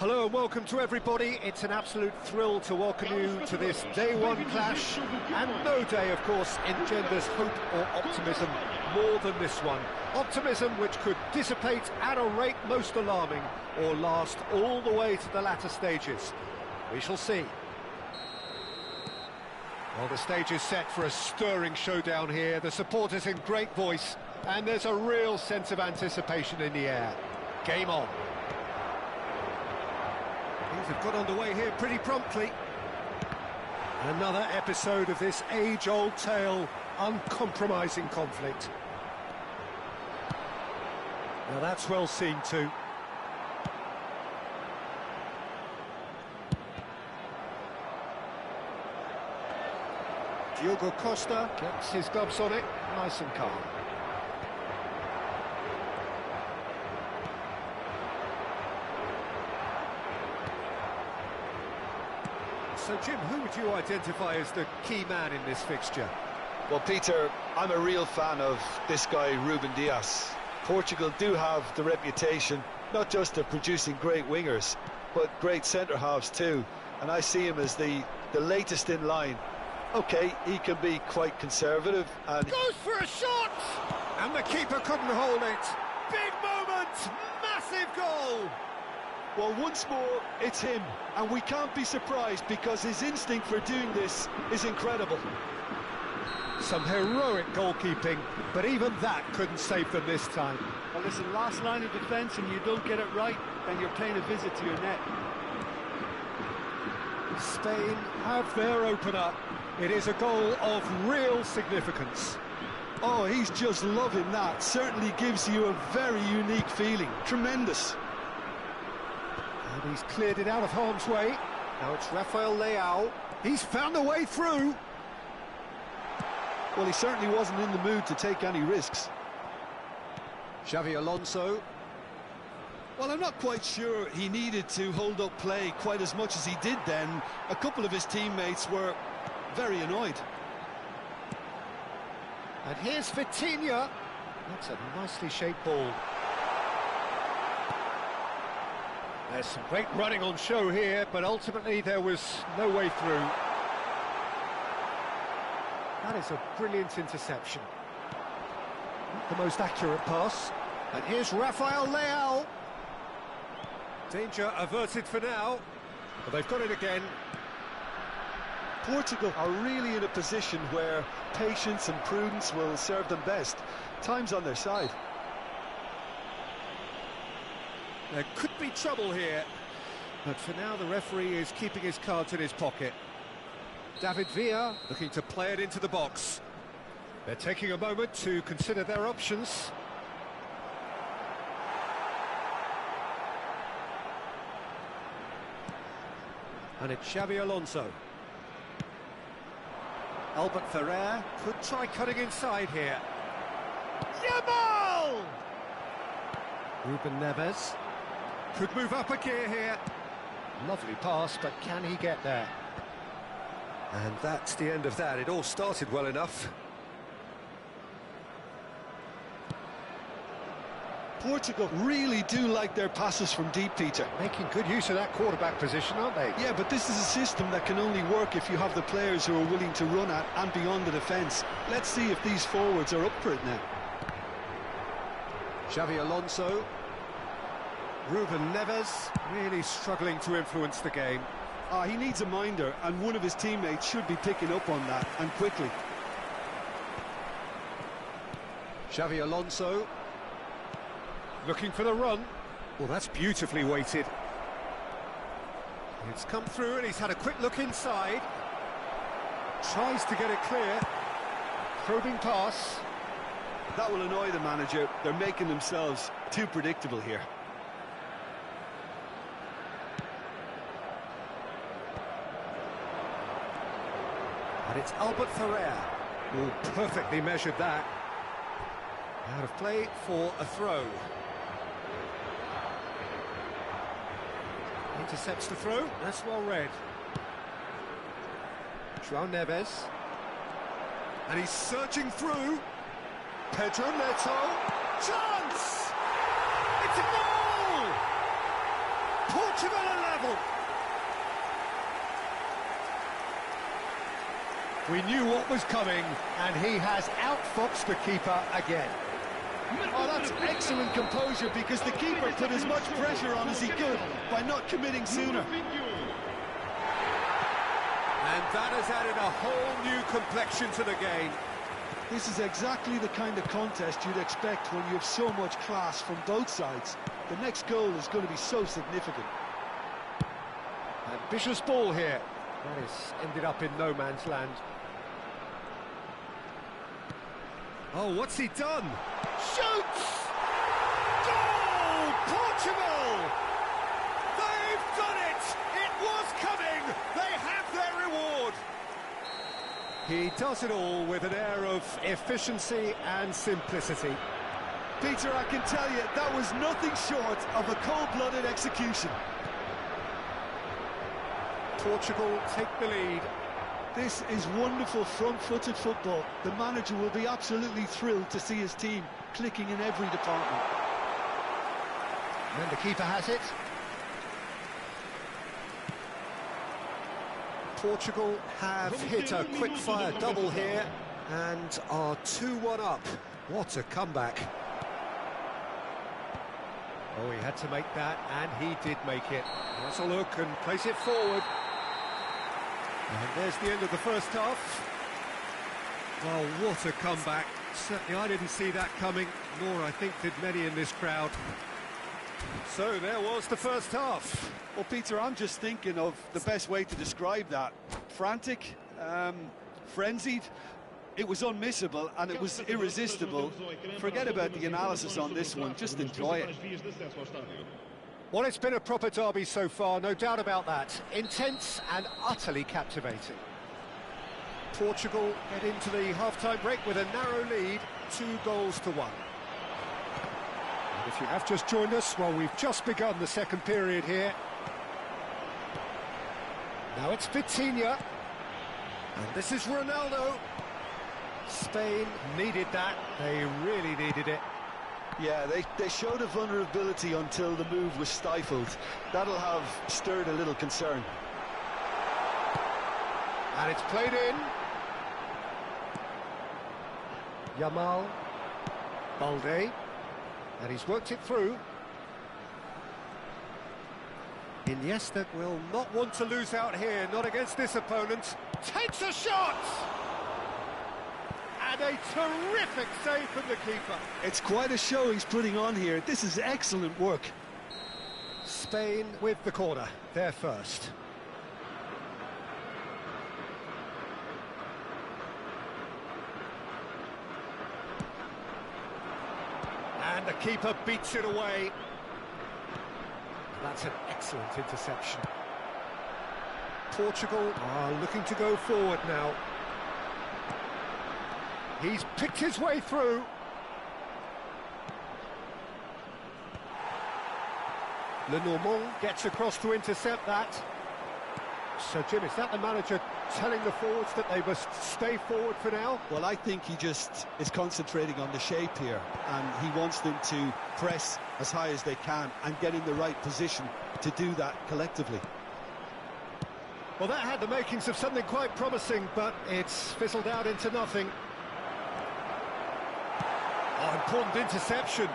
Hello and welcome to everybody. It's an absolute thrill to welcome you to this day one clash, and no day, of course, engenders hope or optimism more than this one. Optimism which could dissipate at a rate most alarming or last all the way to the latter stages. We shall see. Well, the stage is set for a stirring showdown here. The supporters in great voice, and there's a real sense of anticipation in the air. Game on. Things have got underway here pretty promptly. Another episode of this age-old tale, uncompromising conflict. Now that's well seen too. Diogo Costa gets his gloves on it, nice and calm. So, Jim, who would you identify as the key man in this fixture? Well, Peter, I'm a real fan of this guy, Ruben Dias. Portugal do have the reputation, not just of producing great wingers, but great centre-halves too. And I see him as the latest in line. OK, he can be quite conservative and... Goes for a shot! And the keeper couldn't hold it. Big moment, massive goal. Well, once more, it's him, and we can't be surprised because his instinct for doing this is incredible. Some heroic goalkeeping, but even that couldn't save them this time. Well, listen, last line of defence and you don't get it right, then you're paying a visit to your net. Spain have their opener. It is a goal of real significance. Oh, he's just loving that. Certainly gives you a very unique feeling. Tremendous. And he's cleared it out of harm's way. Now it's Rafael Leao. He's found a way through. Well, he certainly wasn't in the mood to take any risks. Xavi Alonso. Well, I'm not quite sure he needed to hold up play quite as much as he did then. A couple of his teammates were very annoyed. And here's Vitinha. That's a nicely shaped ball. There's some great running on show here, but ultimately there was no way through. That is a brilliant interception. Not the most accurate pass. And here's Rafael Leao. Danger averted for now. But they've got it again. Portugal are really in a position where patience and prudence will serve them best. Time's on their side. There could be trouble here. But for now, the referee is keeping his cards in his pocket. David Villa looking to play it into the box. They're taking a moment to consider their options. And it's Xavi Alonso. Albert Ferrer could try cutting inside here. Yamal! Ruben Neves could move up a gear here. Lovely pass, but can he get there? And that's the end of that. It all started well enough. Portugal really do like their passes from deep, Peter. Making good use of that quarterback position, aren't they? Yeah, but this is a system that can only work if you have the players who are willing to run at and beyond the defence. Let's see if these forwards are up for it now. Xavi Alonso. Ruben Neves really struggling to influence the game. He needs a minder, and one of his teammates should be picking up on that, and quickly. Xavi Alonso. Looking for the run. Well, that's beautifully weighted. It's come through and he's had a quick look inside. Tries to get it clear. Probing pass. That will annoy the manager. They're making themselves too predictable here. And it's Albert Ferrer. Oh, perfectly measured that. Out of play for a throw. Intercepts the throw, that's well read. João Neves. And he's surging through. Pedro Neto. Chance! It's a goal! Portugal are level. We knew what was coming, and he has outfoxed the keeper again. Oh, that's excellent composure, because the keeper put as much pressure on as he could by not committing sooner. And that has added a whole new complexion to the game. This is exactly the kind of contest you'd expect when you have so much class from both sides. The next goal is going to be so significant. Ambitious ball here. That has ended up in no man's land. Oh, what's he done? Shoots! Goal! Portugal! They've done it! It was coming! They have their reward! He does it all with an air of efficiency and simplicity. Peter, I can tell you, that was nothing short of a cold-blooded execution. Portugal take the lead. This is wonderful front-footed football. The manager will be absolutely thrilled to see his team clicking in every department. And the keeper has it. Portugal have hit a quick-fire double here and are 2-1 up What a comeback. Oh, he had to make that, and he did make it. Let's a look and place it forward. And there's the end of the first half. Well, what a comeback. Certainly I didn't see that coming, nor I think did many in this crowd. So there was the first half. Well, Peter, I'm just thinking of the best way to describe that. Frantic, frenzied. It was unmissable and it was irresistible. Forget about the analysis on this one, just enjoy it. Well, it's been a proper derby so far, no doubt about that. Intense and utterly captivating. Portugal get into the half-time break with a narrow lead, 2-1. And if you have just joined us, well, we've just begun the second period here. Now it's Vitinha, and this is Ronaldo. Spain needed that, they really needed it. Yeah, they showed a vulnerability until the move was stifled. That'll have stirred a little concern. And it's played in. Yamal, Balde, and he's worked it through. Iniesta will not want to lose out here, not against this opponent. Takes a shot! And a terrific save from the keeper. It's quite a show he's putting on here. This is excellent work. Spain with the corner, they're first. And the keeper beats it away. That's an excellent interception. Portugal are looking to go forward now. He's picked his way through. Lenormand gets across to intercept that. So, Jim, is that the manager telling the forwards that they must stay forward for now? Well, I think he just is concentrating on the shape here, and he wants them to press as high as they can and get in the right position to do that collectively. Well, that had the makings of something quite promising, but it's fizzled out into nothing. Oh, important interception.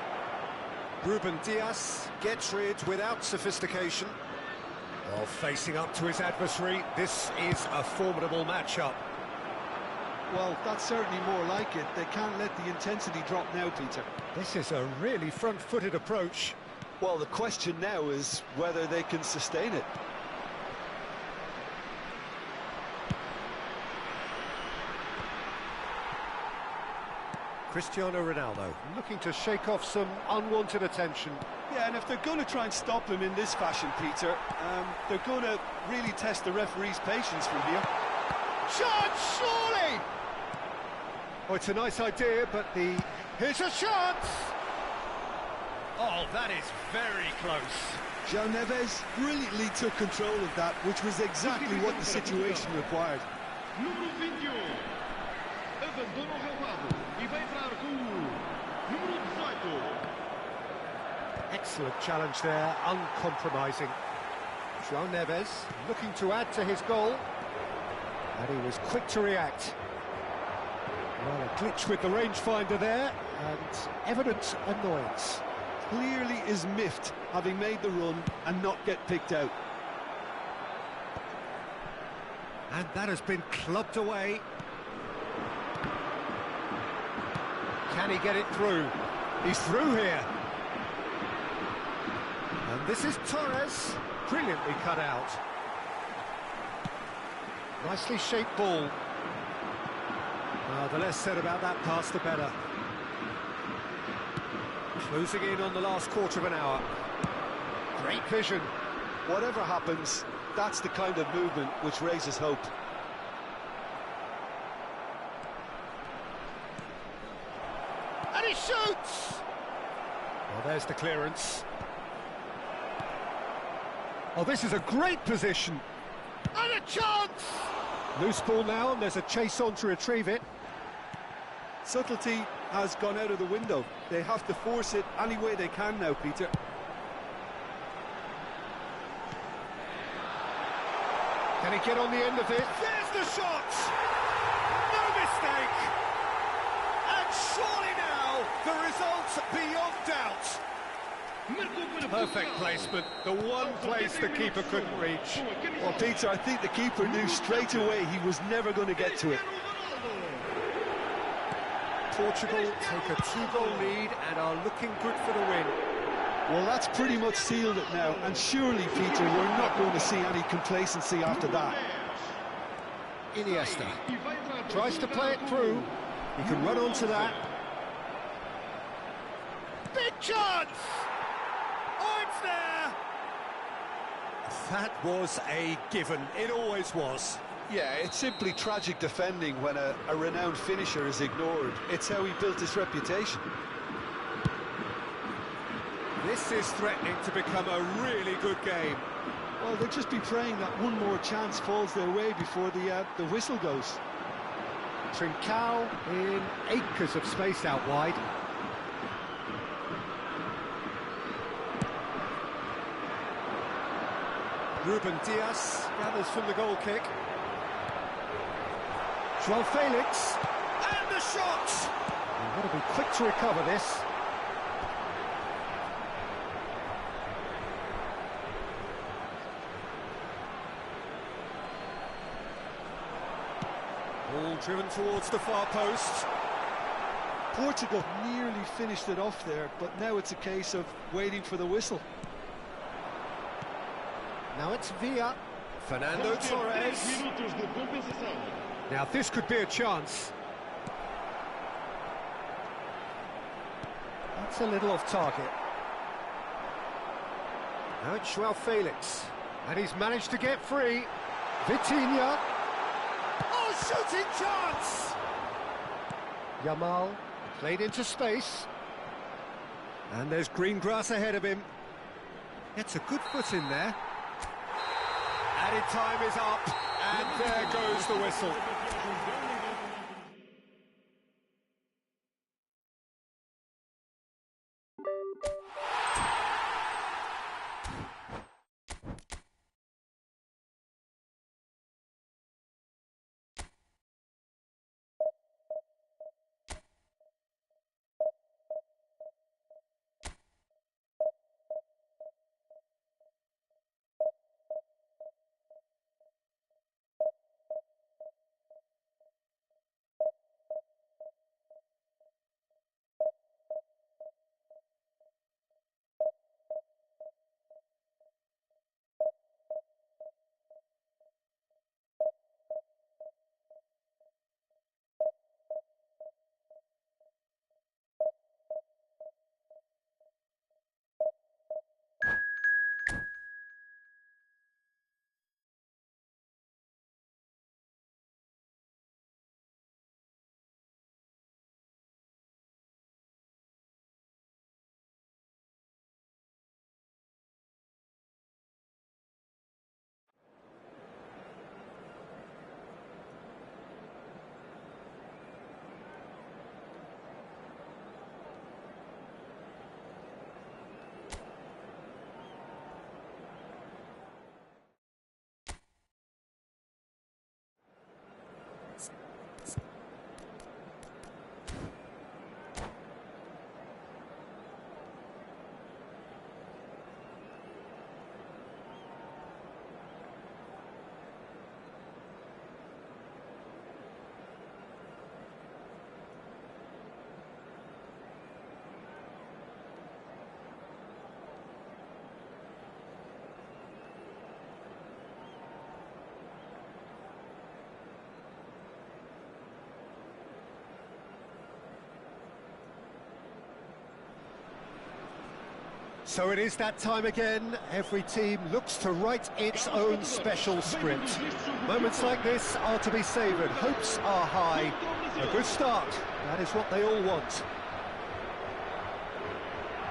Ruben Dias gets rid without sophistication. Well, facing up to his adversary, this is a formidable matchup. Well, that's certainly more like it. They can't let the intensity drop now, Peter. This is a really front-footed approach. Well, the question now is whether they can sustain it. Cristiano Ronaldo looking to shake off some unwanted attention. Yeah, and if they're going to try and stop him in this fashion, Peter, they're going to really test the referee's patience from here. Shot, surely! Oh, it's a nice idea, but here's a shot! Oh, that is very close. João Neves brilliantly took control of that, which was exactly what the situation required. Número 21, abandona o relvado e vai entrar com o número 18. Excellent challenge there, uncompromising. João Neves looking to add to his goal, and he was quick to react. Well, a glitch with the rangefinder there, and evident annoyance. Clearly is miffed, having made the run and not get picked out. And that has been clubbed away. Can he get it through? He's through here. And this is Torres, brilliantly cut out. Nicely shaped ball. The less said about that pass, the better. Closing in on the last quarter of an hour. Great vision. Whatever happens, that's the kind of movement which raises hope. And he shoots! Well, there's the clearance. Oh, this is a great position. And a chance! Loose ball now, and there's a chase on to retrieve it. Subtlety has gone out of the window. They have to force it any way they can now, Peter. Can he get on the end of it? There's the shot! No mistake! And surely now Well, the result's beyond doubt. Perfect placement, the one place the keeper couldn't reach. Well, Peter, I think the keeper knew straight away he was never going to get to it. Portugal take a 2-goal lead and are looking good for the win. Well, that's pretty much sealed it now, and surely, Peter, we're not going to see any complacency after that. Iniesta tries to play it through. He can run onto that. Big chance! Oh, it's there! That was a given. It always was. Yeah, it's simply tragic defending when a renowned finisher is ignored. It's how he built his reputation. This is threatening to become a really good game. Well, they'll just be praying that one more chance falls their way before the whistle goes. Trincao in acres of space out wide. Ruben Dias gathers from the goal kick. João Felix, and the shot! You've got to be quick to recover this. Ball driven towards the far post. Portugal nearly finished it off there, but now it's a case of waiting for the whistle. Now it's Villa. Fernando Torres. Now this could be a chance. That's a little off target. Now it's João Felix. And he's managed to get free. Vitinha. Oh, shooting chance! Yamal played into space. And there's green grass ahead of him. Gets a good foot in there. Added time is up, and there goes the whistle. So it is that time again. Every team looks to write its own special script. Moments like this are to be savoured. Hopes are high. A good start. That is what they all want.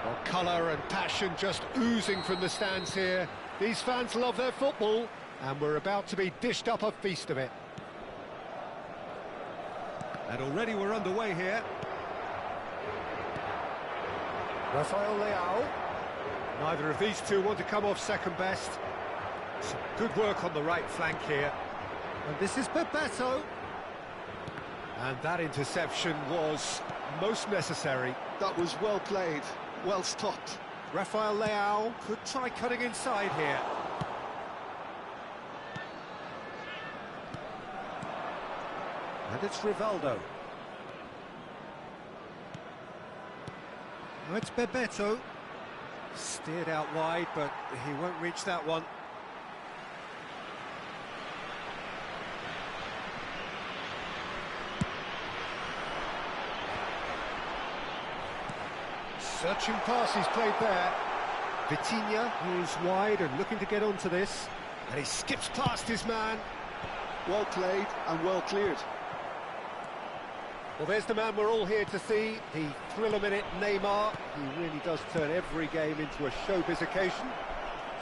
Well, colour and passion just oozing from the stands here. These fans love their football, and we're about to be dished up a feast of it. And already we're underway here. Rafael Leao. Neither of these two want to come off second best. Some good work on the right flank here. And this is Bebeto. And that interception was most necessary. That was well played, well stopped. Rafael Leao could try cutting inside here. And it's Rivaldo. Now it's Bebeto. Steered out wide, but he won't reach that one. Searching pass he's played there. Vitinha, who's wide and looking to get onto this. And he skips past his man. Well played and well cleared. Well, there's the man we're all here to see, the thrill-a-minute Neymar. He really does turn every game into a showbiz occasion.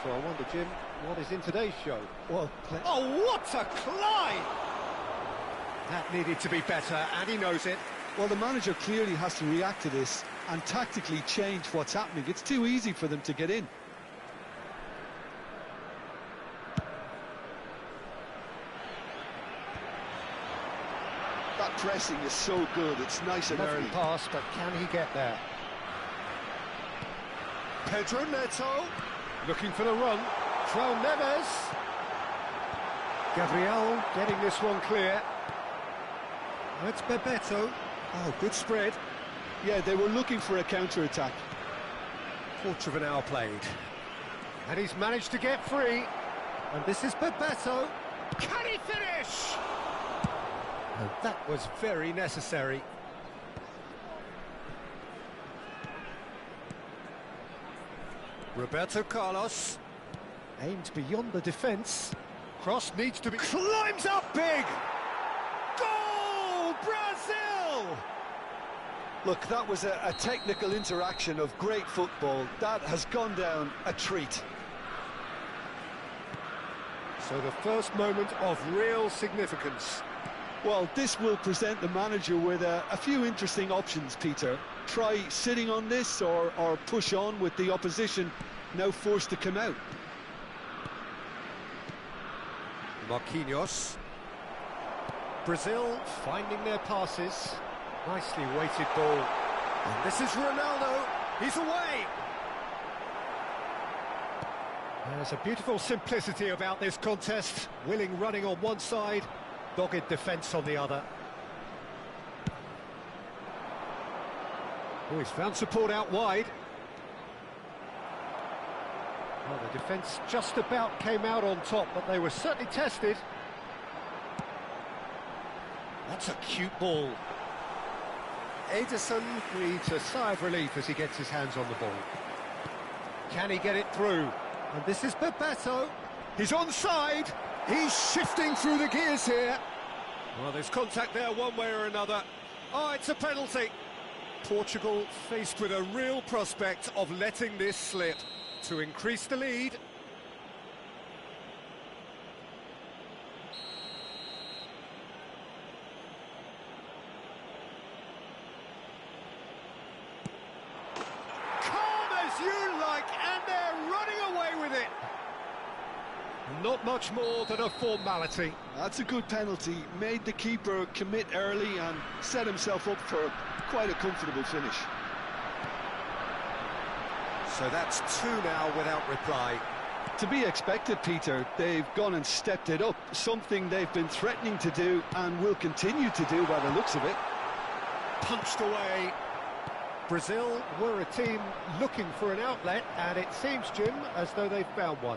So I wonder, Jim, what is in today's show? Well Oh, what a climb! That needed to be better, and he knows it. Well, the manager clearly has to react to this and tactically change what's happening. It's too easy for them to get in. That pressing is so good, it's nice and Lovely early. pass, but can he get there? Pedro Neto, looking for the run. João Neves. Gabriel getting this one clear. It's Bebeto. Oh, good spread. Yeah, they were looking for a counter-attack. Quarter of an hour played. And he's managed to get free. And this is Bebeto. Can he finish? And that was very necessary. Roberto Carlos. Aimed beyond the defence. Cross needs to be... Climbs up big! Goal! Brazil! Look, that was a technical interaction of great football. That has gone down a treat. So the first moment of real significance. Well, this will present the manager with a few interesting options, Peter. Try sitting on this or push on with the opposition now forced to come out. Marquinhos. Brazil finding their passes. Nicely weighted ball. And this is Ronaldo. He's away. There's a beautiful simplicity about this contest. Willing running on one side, dogged defence on the other. Oh, he's found support out wide. Well, the defence just about came out on top, but they were certainly tested. That's a cute ball. Ederson breathes a sigh of relief as he gets his hands on the ball. Can he get it through? And this is Bebeto. He's onside. He's shifting through the gears here. Well, there's contact there one way or another. Oh, it's a penalty. Portugal faced with a real prospect of letting this slip to increase the lead. You like, and they're running away with it. Not much more than a formality. That's a good penalty. Made the keeper commit early and set himself up for quite a comfortable finish. So that's two now without reply. To be expected, Peter. They've gone and stepped it up, something they've been threatening to do and will continue to do by the looks of it. Punched away. Brazil were a team looking for an outlet, and it seems, Jim, as though they've found one.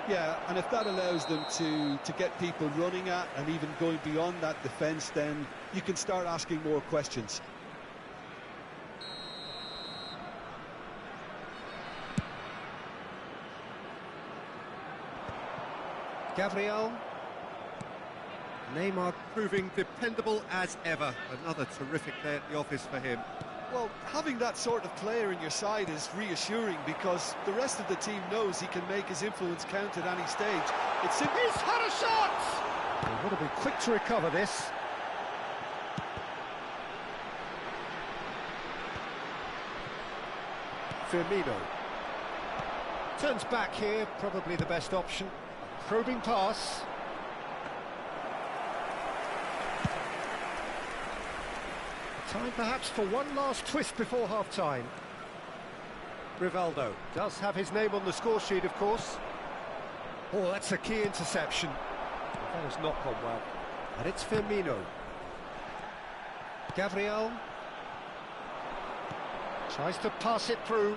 Yeah, and if that allows them to get people running at and even going beyond that defence, then you can start asking more questions. Gabriel. Neymar proving dependable as ever. Another terrific day at the office for him. Well, having that sort of player in your side is reassuring because the rest of the team knows he can make his influence count at any stage. It's simply... He's had a shot! They've got to be quick to recover this. Firmino. Turns back here, probably the best option. Probing pass. Time perhaps for one last twist before half-time. Rivaldo does have his name on the score sheet, of course. Oh, that's a key interception. That has not gone well. And it's Firmino. Gabriel tries to pass it through.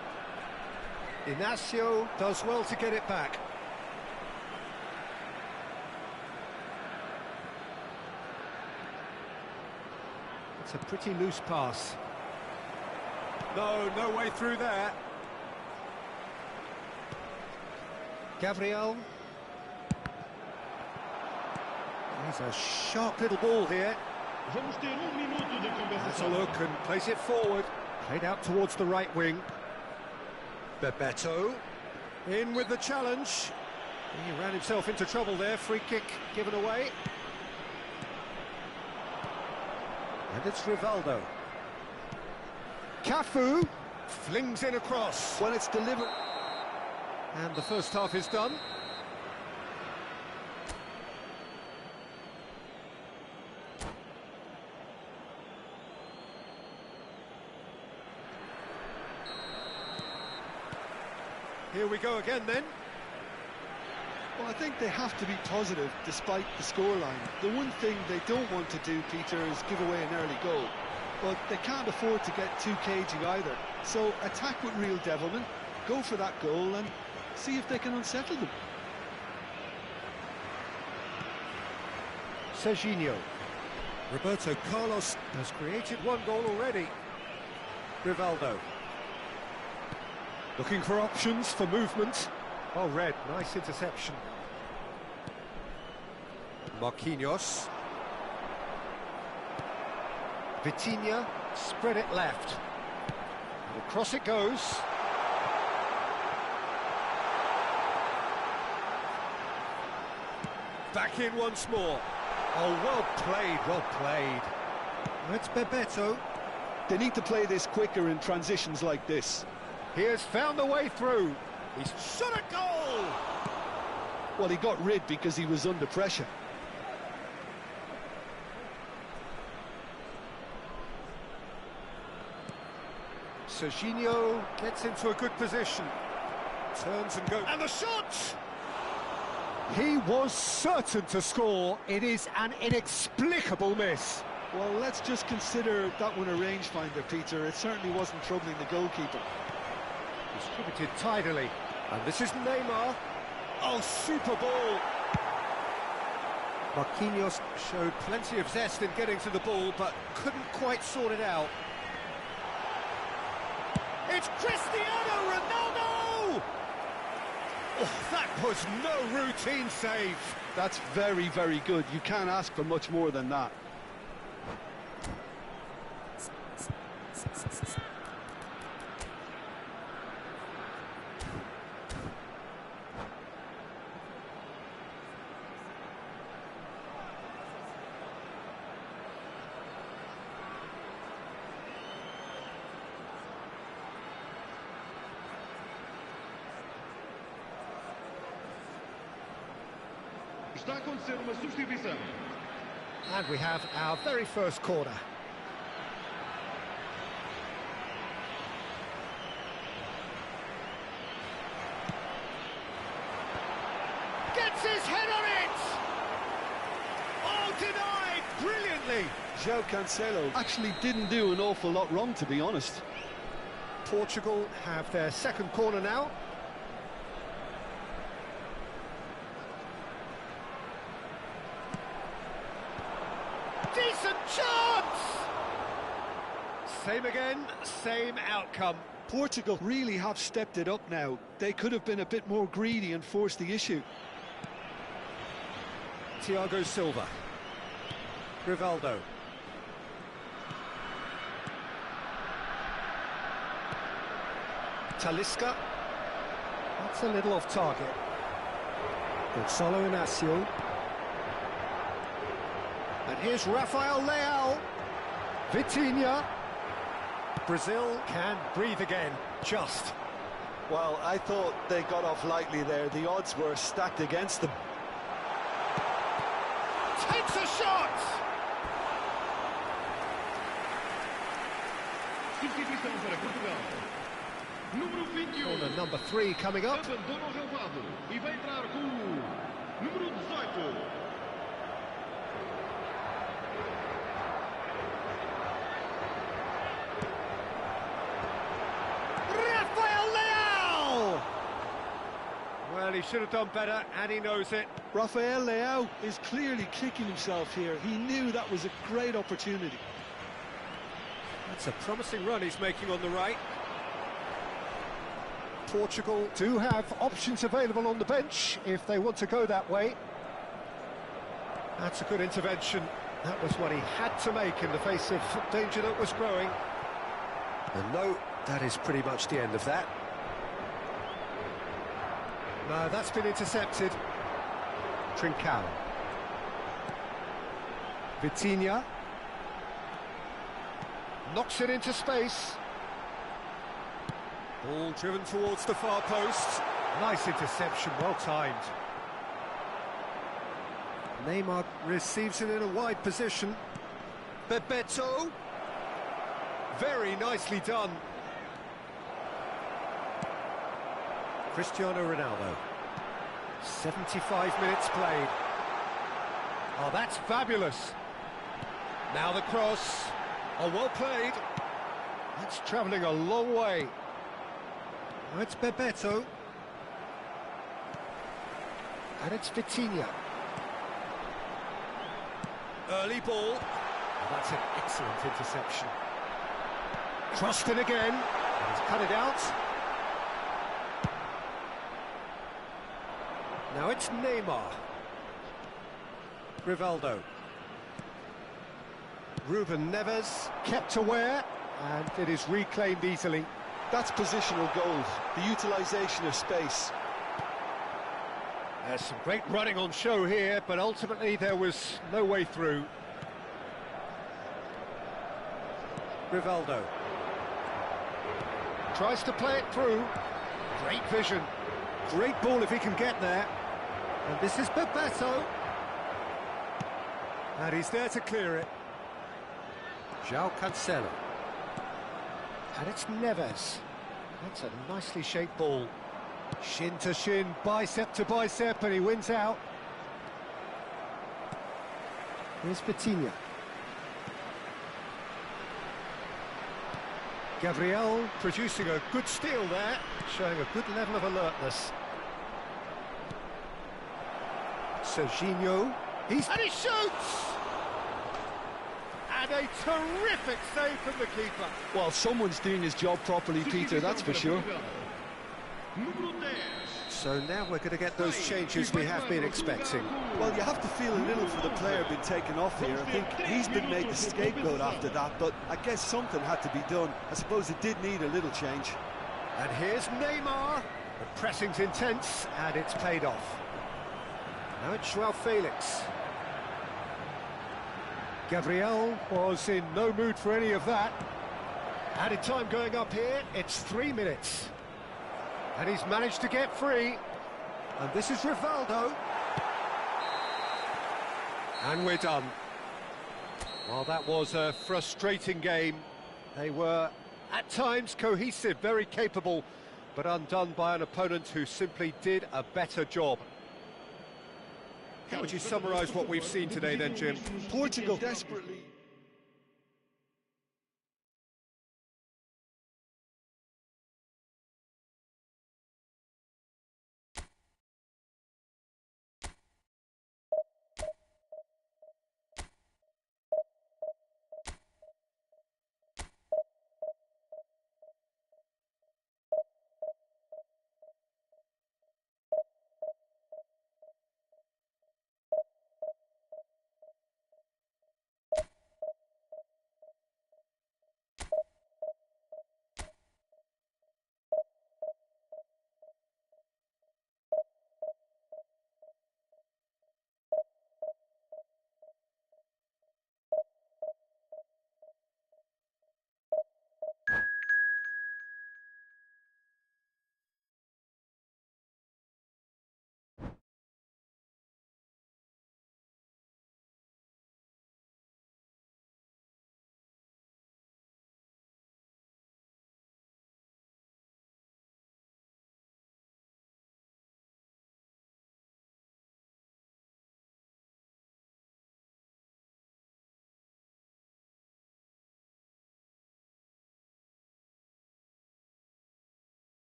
Inacio does well to get it back. It's a pretty loose pass. No way through there. Gabriel. There's a sharp little ball here. Vamos ter minuto de Has a compensação. look and plays it forward. Played out towards the right wing. Bebeto in with the challenge. He ran himself into trouble there. Free kick given away. And it's Rivaldo. Cafu flings in a cross. When it's delivered... And the first half is done. Here we go again then. Well, I think they have to be positive despite the scoreline. The one thing they don't want to do, Peter, is give away an early goal. But they can't afford to get too cagey either. So attack with real devilment, go for that goal and see if they can unsettle them. Serginho. Roberto Carlos has created one goal already. Rivaldo. Looking for options for movement. Oh, Red, nice interception. Marquinhos. Vitinha, spread it left. And across it goes. Back in once more. Oh, well played, well played. It's Bebeto. They need to play this quicker in transitions like this. He has found a way through. He's shot a goal! Well, he got rid because he was under pressure. Serginho gets into a good position. Turns and goes. And the shot! He was certain to score. It is an inexplicable miss. Well, let's just consider that one a rangefinder, Peter. It certainly wasn't troubling the goalkeeper. Distributed tidily. And this is Neymar. Oh, super ball. Marquinhos showed plenty of zest in getting to the ball, but couldn't quite sort it out. It's Cristiano Ronaldo! Oh, that was no routine save. That's very, very good. You can't ask for much more than that. Está a acontecer uma substituição. And we have our very first corner. Gets his head on it! Oh, denied brilliantly! João Cancelo actually didn't do an awful lot wrong, to be honest. Portugal have their second corner now. Decent chance! Same again, same outcome. Portugal really have stepped it up now. They could have been a bit more greedy and forced the issue. Thiago Silva. Rivaldo. Talisca. That's a little off target. Gonzalo Inacio. And here's Rafael Leao. Vitinha. Brazil can breathe again, just. Well, I thought they got off lightly there. The odds were stacked against them. Takes a shot! Atenção para Portugal. Número 21. Corner number 3 coming up. Abandona o relvado e vai entrar com o número 18. Well, he should have done better, and he knows it. Rafael Leao is clearly kicking himself here. He knew that was a great opportunity. That's a promising run he's making on the right. Portugal do have options available on the bench if they want to go that way. That's a good intervention. That was what he had to make in the face of danger that was growing. And no, that is pretty much the end of that. No, that's been intercepted. Trincao. Vitinha. Knocks it into space. Ball driven towards the far post. Nice interception, well timed. Neymar receives it in a wide position. Bebeto. Very nicely done. Cristiano Ronaldo. 75 minutes played. Oh, that's fabulous. Now the cross. Oh, well played. That's travelling a long way. Now it's Bebeto. And it's Vitinha. Early ball. Oh, that's an excellent interception. Crossed in again. And he's cut it out. Now it's Neymar. Rivaldo. Ruben Neves kept aware, and it is reclaimed easily. That's positional gold, the utilisation of space. There's some great running on show here, but ultimately there was no way through. Rivaldo. Tries to play it through. Great vision. Great ball if he can get there. And this is Bebeto. And he's there to clear it. João Cancelo. And it's Neves. That's a nicely shaped ball. Shin to shin, bicep to bicep, and he wins out. Here's Vitinha. Gabriel producing a good steal there, showing a good level of alertness. Serginho, and he shoots! And a terrific save from the keeper. Well, someone's doing his job properly, Peter, that's for sure. So now we're going to get those changes we have been expecting. Well, you have to feel a little for the player being taken off here. I think he's been made the scapegoat after that, but I guess something had to be done. I suppose it did need a little change. And here's Neymar. The pressing's intense, and it's paid off. Now it's João Felix. Gabriel was in no mood for any of that. Added time going up here, it's 3 minutes. And he's managed to get free. And this is Rivaldo. And we're done. Well, that was a frustrating game. They were, at times, cohesive, very capable, but undone by an opponent who simply did a better job. How would you summarise what we've seen today then, Jim? Portugal desperately...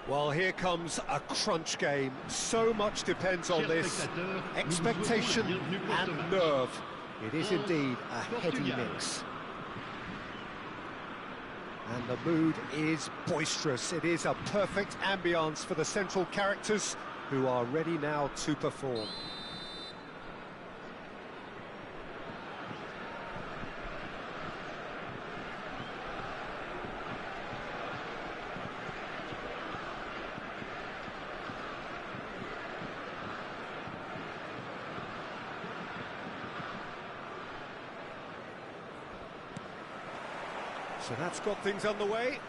Well, here comes a crunch game. So much depends on this. Expectation and nerve. It is indeed a heady mix. And the mood is boisterous. It is a perfect ambience for the central characters who are ready now to perform. So that's got things underway.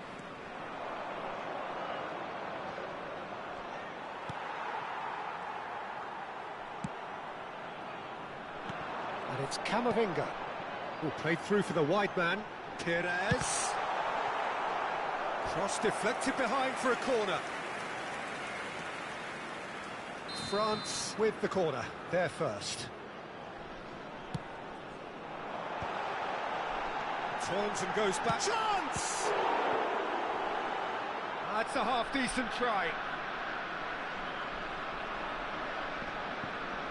And it's Camavinga, who played through for the wide man. Perez. Cross deflected behind for a corner. France with the corner, there first. Turns and goes back. Chance! That's a half-decent try.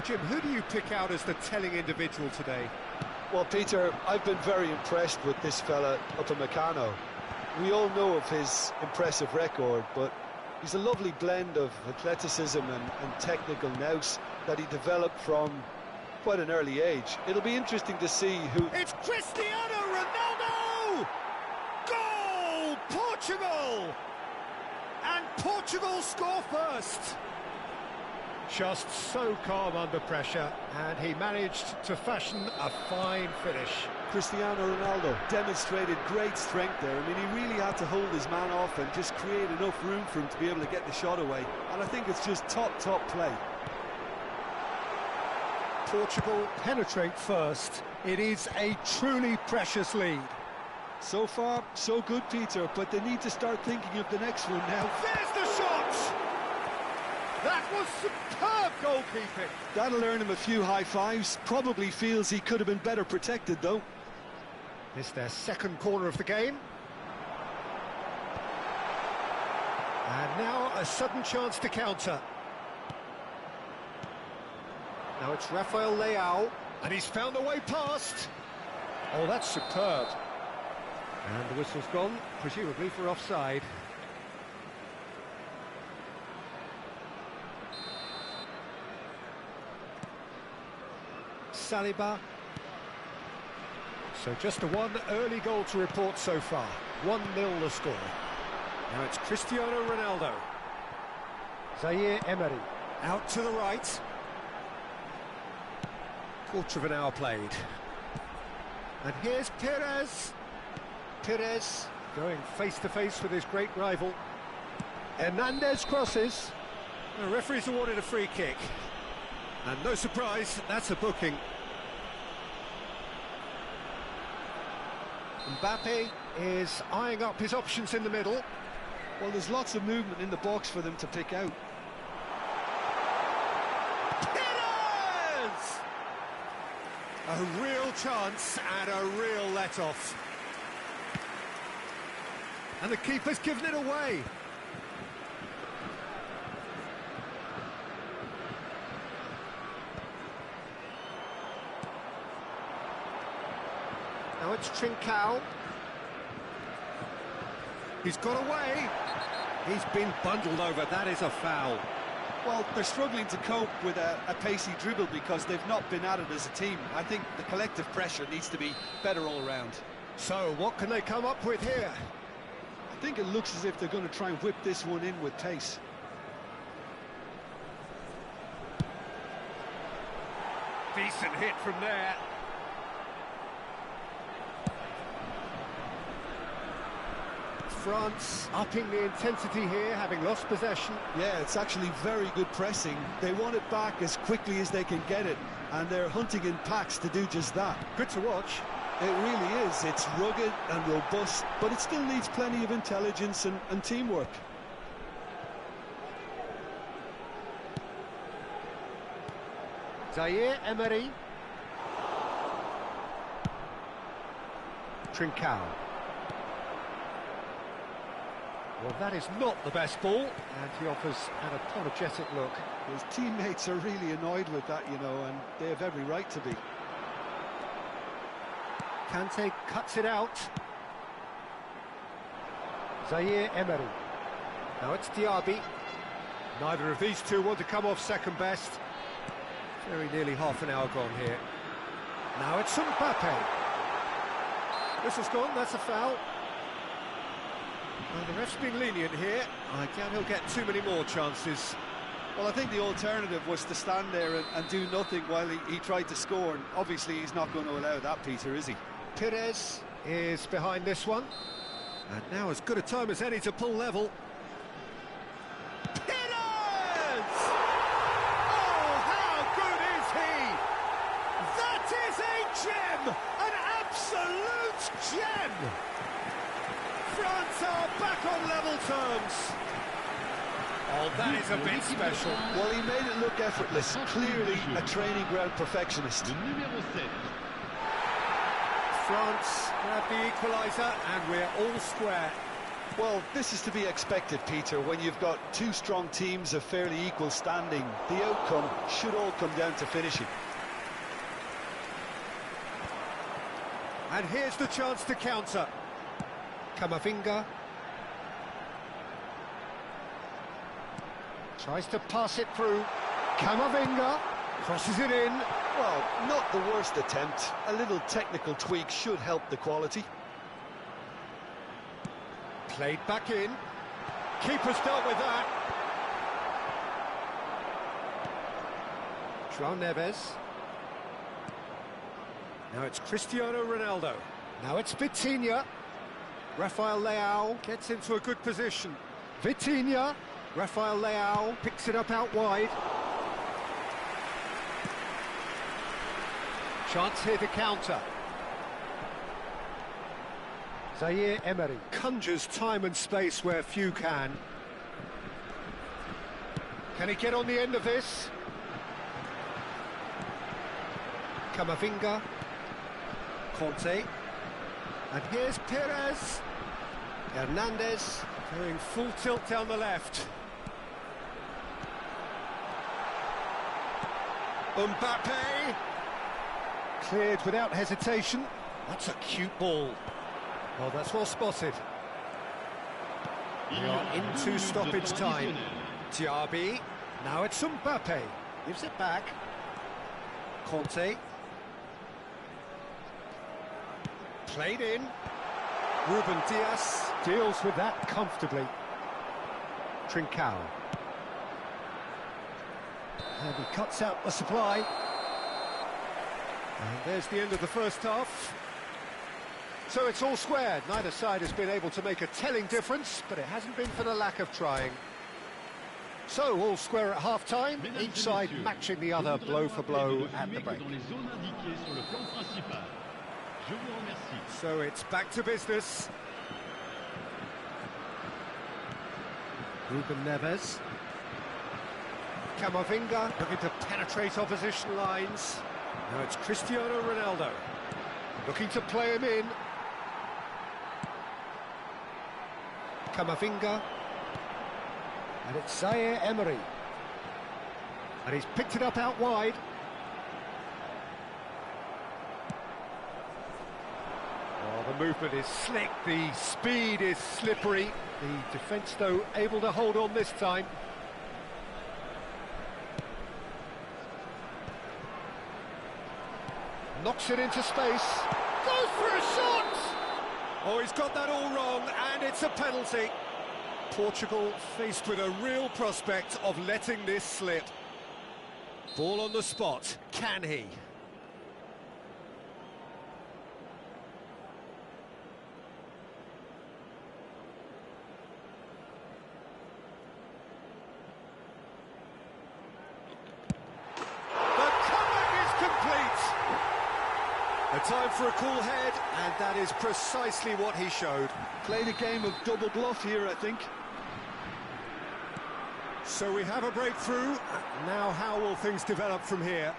Jim, who do you pick out as the telling individual today? Well, Peter, I've been very impressed with this fella up in Meccano. We all know of his impressive record, but he's a lovely blend of athleticism and technical nous that he developed from quite an early age. It'll be interesting to see who... It's Cristiano Ronaldo! Goal! Portugal! And Portugal score first! Just so calm under pressure, and he managed to fashion a fine finish. Cristiano Ronaldo demonstrated great strength there. I mean, he really had to hold his man off and just create enough room for him to be able to get the shot away. And I think it's just top play. Portugal penetrate first. It is a truly precious lead. So far, so good, Peter, but they need to start thinking of the next one now. There's the shot! That was superb goalkeeping. That'll earn him a few high fives. Probably feels he could have been better protected, though. This their second corner of the game. And now a sudden chance to counter. Now it's Rafael Leao, and he's found the way past. Oh, that's superb. And the whistle's gone, presumably for offside. Saliba. So just a one early goal to report so far. 1-0 the score. Now it's Cristiano Ronaldo. Zaire Emery out to the right. Quarter of an hour played. And here's Perez. Perez going face to face with his great rival. Hernandez crosses. The referee's awarded a free kick. And no surprise, that's a booking. Mbappe is eyeing up his options in the middle. Well, there's lots of movement in the box for them to pick out. Perez! A real chance and a real let-off. And the keeper's given it away. Now it's Trincao. He's got away. He's been bundled over. That is a foul. Well, they're struggling to cope with a pacey dribble because they've not been at it as a team. I think the collective pressure needs to be better all around. So, what can they come up with here? I think it looks as if they're going to try and whip this one in with pace. Decent hit from there. France upping the intensity here, having lost possession. Yeah, it's actually very good pressing. They want it back as quickly as they can get it, and they're hunting in packs to do just that. Good to watch. It really is. It's rugged and robust, but it still needs plenty of intelligence and teamwork. Zaire Emery. Trincao. Well, that is not the best ball, and he offers an apologetic look. His teammates are really annoyed with that, you know, and they have every right to be. Kante cuts it out. Zaire Emery. Now it's Diaby. Neither of these two want to come off second best. Very nearly half an hour gone here. Now it's Mbappe. Whistle's gone, that's a foul. Well, the ref's been lenient here. I doubt he'll get too many more chances. Well, I think the alternative was to stand there and do nothing while he tried to score, and obviously he's not going to allow that, Peter, is he? Pires is behind this one. And now as good a time as any to pull level. Pires! Oh, how good is he? That is a gem! An absolute gem! France are back on level terms. Oh, that is a bit special. Well, he made it look effortless. Clearly a training ground perfectionist. France grab the equaliser and we're all square. Well, this is to be expected, Peter, when you've got two strong teams of fairly equal standing. The outcome should all come down to finishing. And here's the chance to counter. Camavinga tries to pass it through. Camavinga crosses it in. Well, not the worst attempt. A little technical tweak should help the quality. Played back in. Keeper's dealt with that. João Neves. Now it's Cristiano Ronaldo. Now it's Vitinha. Rafael Leao gets into a good position. Vitinha. Rafael Leao picks it up out wide. Chance here to counter. Zaire Emery conjures time and space where few can. Can he get on the end of this? Camavinga. Conte. And here's Pires. Hernandez going full tilt down the left. Mbappe. Cleared without hesitation. That's a cute ball. Well, that's well spotted. We are into stoppage time. Diaby. Now it's Mbappe. Gives it back. Conte. Played in. Ruben Dias deals with that comfortably. Trincao. And he cuts out the supply. And there's the end of the first half. So it's all squared. Neither side has been able to make a telling difference, but it hasn't been for the lack of trying. So all square at half-time, each side matching the other blow for blow at the break. So it's back to business. Ruben Neves. Camavinga looking to penetrate opposition lines. Now it's Cristiano Ronaldo looking to play him in. Camavinga. And it's Zaire Emery. And he's picked it up out wide. Oh, the movement is slick, the speed is slippery. The defence, though, able to hold on this time. Knocks it into space. Goes for a shot! Oh, he's got that all wrong, and it's a penalty. Portugal faced with a real prospect of letting this slip. Ball on the spot. Can he? A time for a cool head, and that is precisely what he showed. Played a game of double bluff here, I think. So we have a breakthrough. Now how will things develop from here?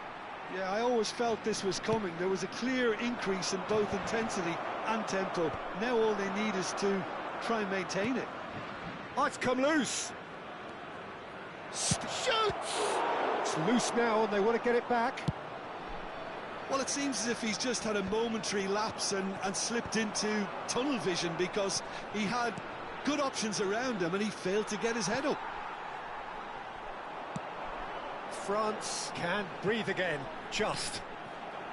Yeah, I always felt this was coming. There was a clear increase in both intensity and tempo. Now all they need is to try and maintain it. Oh, it's come loose. Shoots! It's loose now and they want to get it back. Well, it seems as if he's just had a momentary lapse and slipped into tunnel vision, because he had good options around him and he failed to get his head up. France can breathe again, just.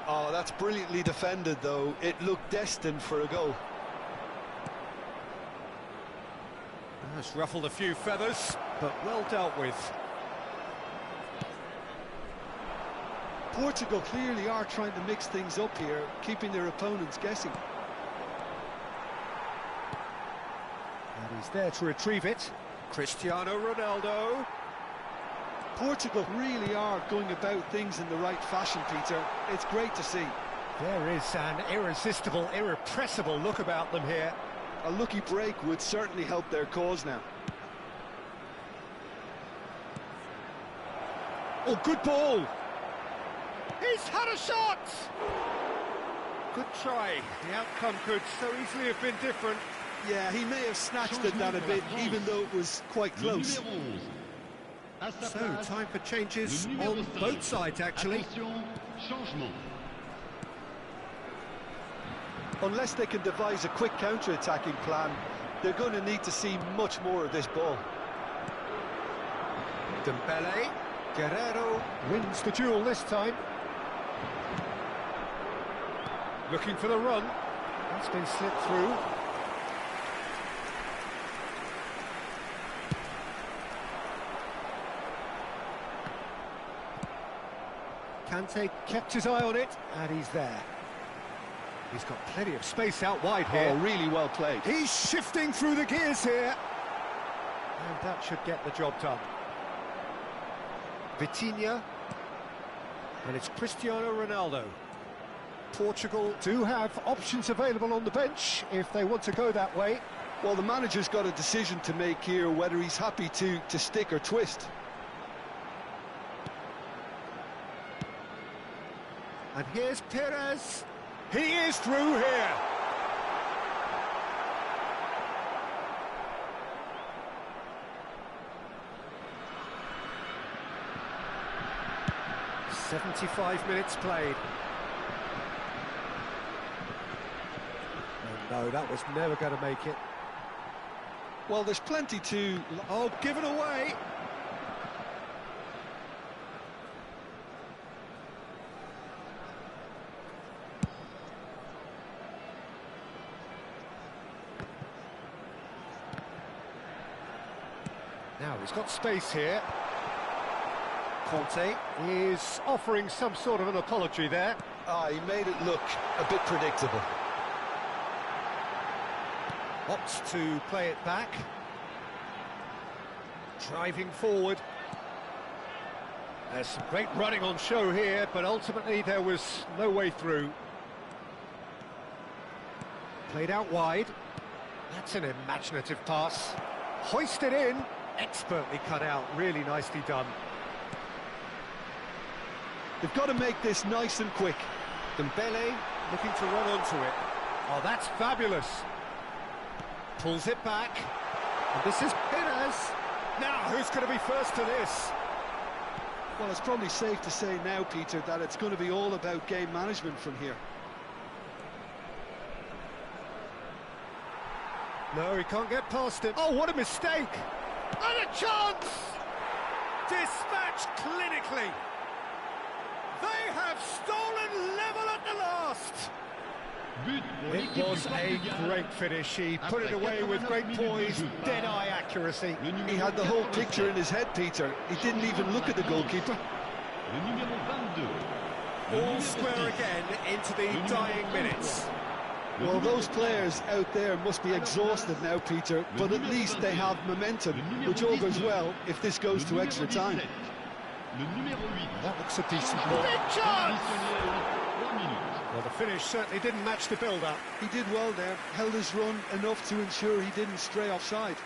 Oh, that's brilliantly defended, though. It looked destined for a goal. Has ruffled a few feathers, but well dealt with. Portugal clearly are trying to mix things up here, keeping their opponents guessing. And he's there to retrieve it. Cristiano Ronaldo. Portugal really are going about things in the right fashion, Peter. It's great to see. There is an irresistible, irrepressible look about them here. A lucky break would certainly help their cause now. Oh, good ball! He's had a shot! Good try. The outcome could so easily have been different. Yeah, he may have snatched at that a bit, even though it was quite close. So, time for changes on both sides, actually. Unless they can devise a quick counter-attacking plan, they're going to need to see much more of this ball. Dembele. Guerrero wins the duel this time. Looking for the run. That's been slipped through. Kante kept his eye on it, and he's there. He's got plenty of space out wide here. Oh, really well played. He's shifting through the gears here. And that should get the job done. Vitinha. And it's Cristiano Ronaldo. Portugal do have options available on the bench if they want to go that way. Well, the manager's got a decision to make here, whether he's happy to stick or twist. And here's Perez. He is through here. "75 minutes played. Oh, no, that was never going to make it. Well, there's plenty to... Oh, give it away. Now he's got space here. Conte is offering some sort of an apology there. He made it look a bit predictable. Opts to play it back. Driving forward. There's some great running on show here, but ultimately there was no way through. Played out wide. That's an imaginative pass. Hoisted in. Expertly cut out, really nicely done. They've got to make this nice and quick. Dembele looking to run onto it. Oh, that's fabulous. Pulls it back. And this is Perez. Now, who's going to be first to this? Well, it's probably safe to say now, Peter, that it's going to be all about game management from here. No, he can't get past it. Oh, what a mistake! And a chance! Dispatched clinically. They have stolen level at the last. It was a great finish. He put it away with great poise, dead-eye accuracy. He had the whole picture in his head, Peter. He didn't even look at the goalkeeper. All square again into the dying minutes. Well, those players out there must be exhausted now, Peter, but at least they have momentum, which augurs well if this goes to extra time. That looks a decent ball. Big chance! Well, the finish certainly didn't match the build-up. He did well there, held his run enough to ensure he didn't stray offside.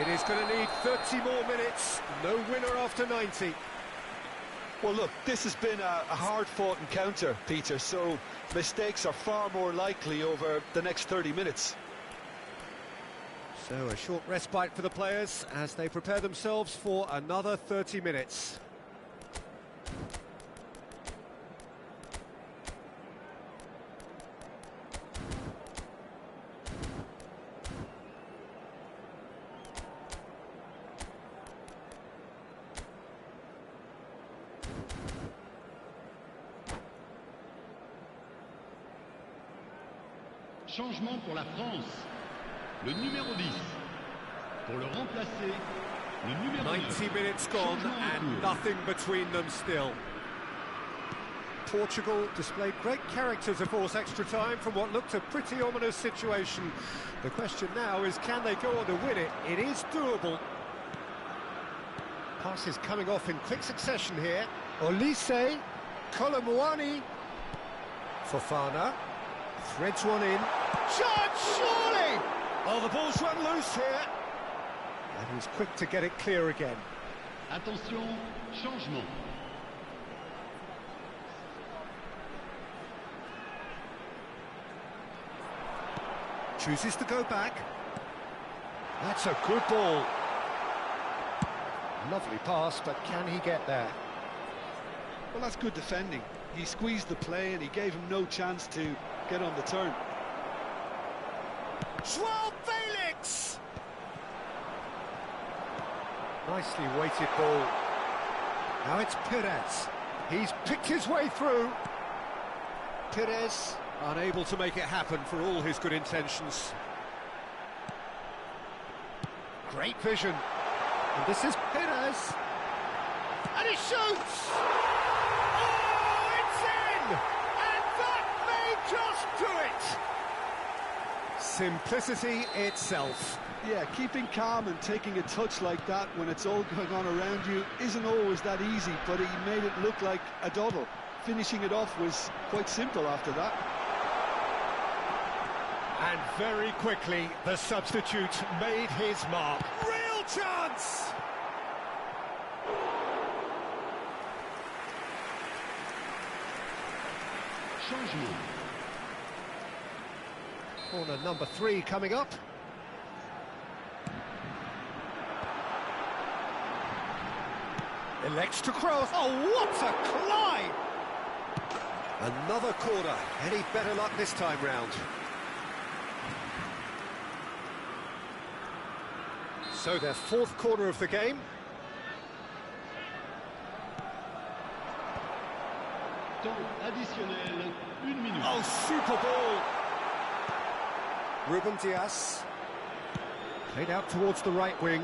It is He's going to need 30 more minutes. No winner after 90. Well, look, this has been a hard-fought encounter, Peter, so mistakes are far more likely over the next 30 minutes. So a short respite for the players as they prepare themselves for another 30 minutes. Changement pour la France. Le numéro 10. Pour le remplacer, le numéro 90 9. minutes gone and nothing between them still. Portugal displayed great character to force extra time from what looked a pretty ominous situation. The question now is, can they go on to win it? It is doable. Passes coming off in quick succession here. Olise, Kolomuani, Fofana, threads one in. Chance, surely! Oh, the ball's run loose here. And he's quick to get it clear again. Attention, changement. Chooses to go back. That's a good ball. Lovely pass, but can he get there? Well, that's good defending. He squeezed the play and he gave him no chance to get on the turn. Joao Felix! Nicely weighted ball. Now it's Perez. He's picked his way through. Perez unable to make it happen for all his good intentions. Great vision. And this is Perez. And he shoots! Oh, it's in! And that may just do it! Simplicity itself. Yeah, keeping calm and taking a touch like that when it's all going on around you isn't always that easy, but he made it look like a doddle. Finishing it off was quite simple after that. And very quickly, the substitute made his mark. Real chance! Changement. Corner number 3 coming up. Elects to cross. Oh, what a climb! Another corner. Any better luck this time round? So their 4th corner of the game. Temps additionnel, 1 minute. Oh, super ball! Ruben Dias. Played out towards the right wing.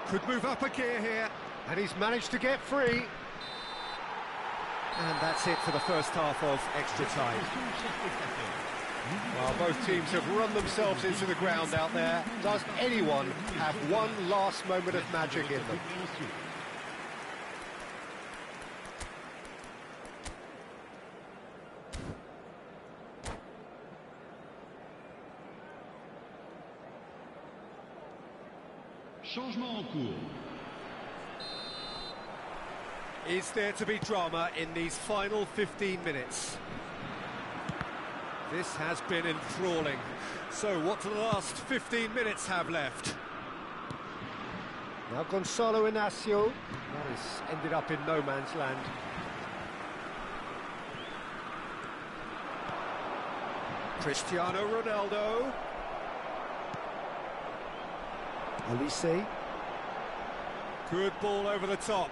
Could move up a gear here. And he's managed to get free. And that's it for the first half of extra time. Well, both teams have run themselves into the ground out there. Does anyone have one last moment of magic in them? Changement en cours. Is there to be drama in these final 15 minutes? This has been enthralling. So what do the last 15 minutes have left? Now Gonzalo Inacio. That has ended up in no man's land. Cristiano Ronaldo. Olise. Good ball over the top.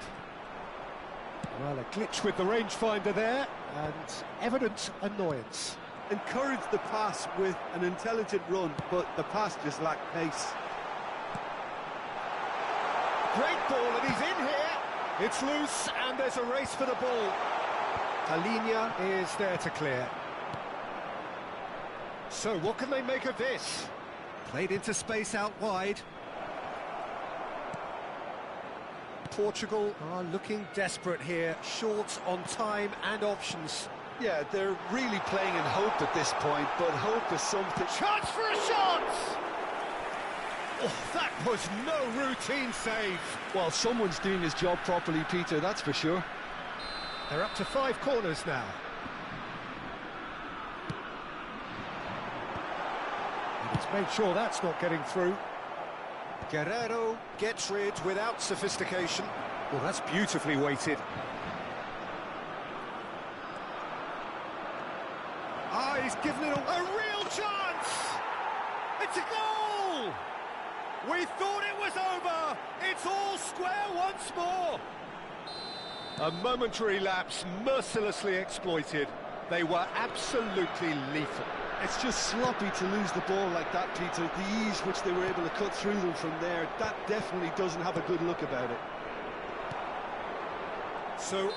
Well, a glitch with the rangefinder there, and evident annoyance. Encouraged the pass with an intelligent run, but the pass just lacked pace. Great ball, and he's in here. It's loose, and there's a race for the ball. Talinia is there to clear. So what can they make of this? Played into space out wide. Portugal are looking desperate here, short on time and options. Yeah, they're really playing in hope at this point, but hope is something... Chance for a shot! Oh, that was no routine save. Well, someone's doing his job properly, Peter, that's for sure. They're up to 5 corners now. And he's made sure that's not getting through. Guerrero gets rid without sophistication. Well, that's beautifully weighted. Ah, he's given it a real chance! It's a goal! We thought it was over! It's all square once more! A momentary lapse mercilessly exploited. They were absolutely lethal. It's just sloppy to lose the ball like that, Peter. The ease which they were able to cut through them from there, that definitely doesn't have a good look about it. So,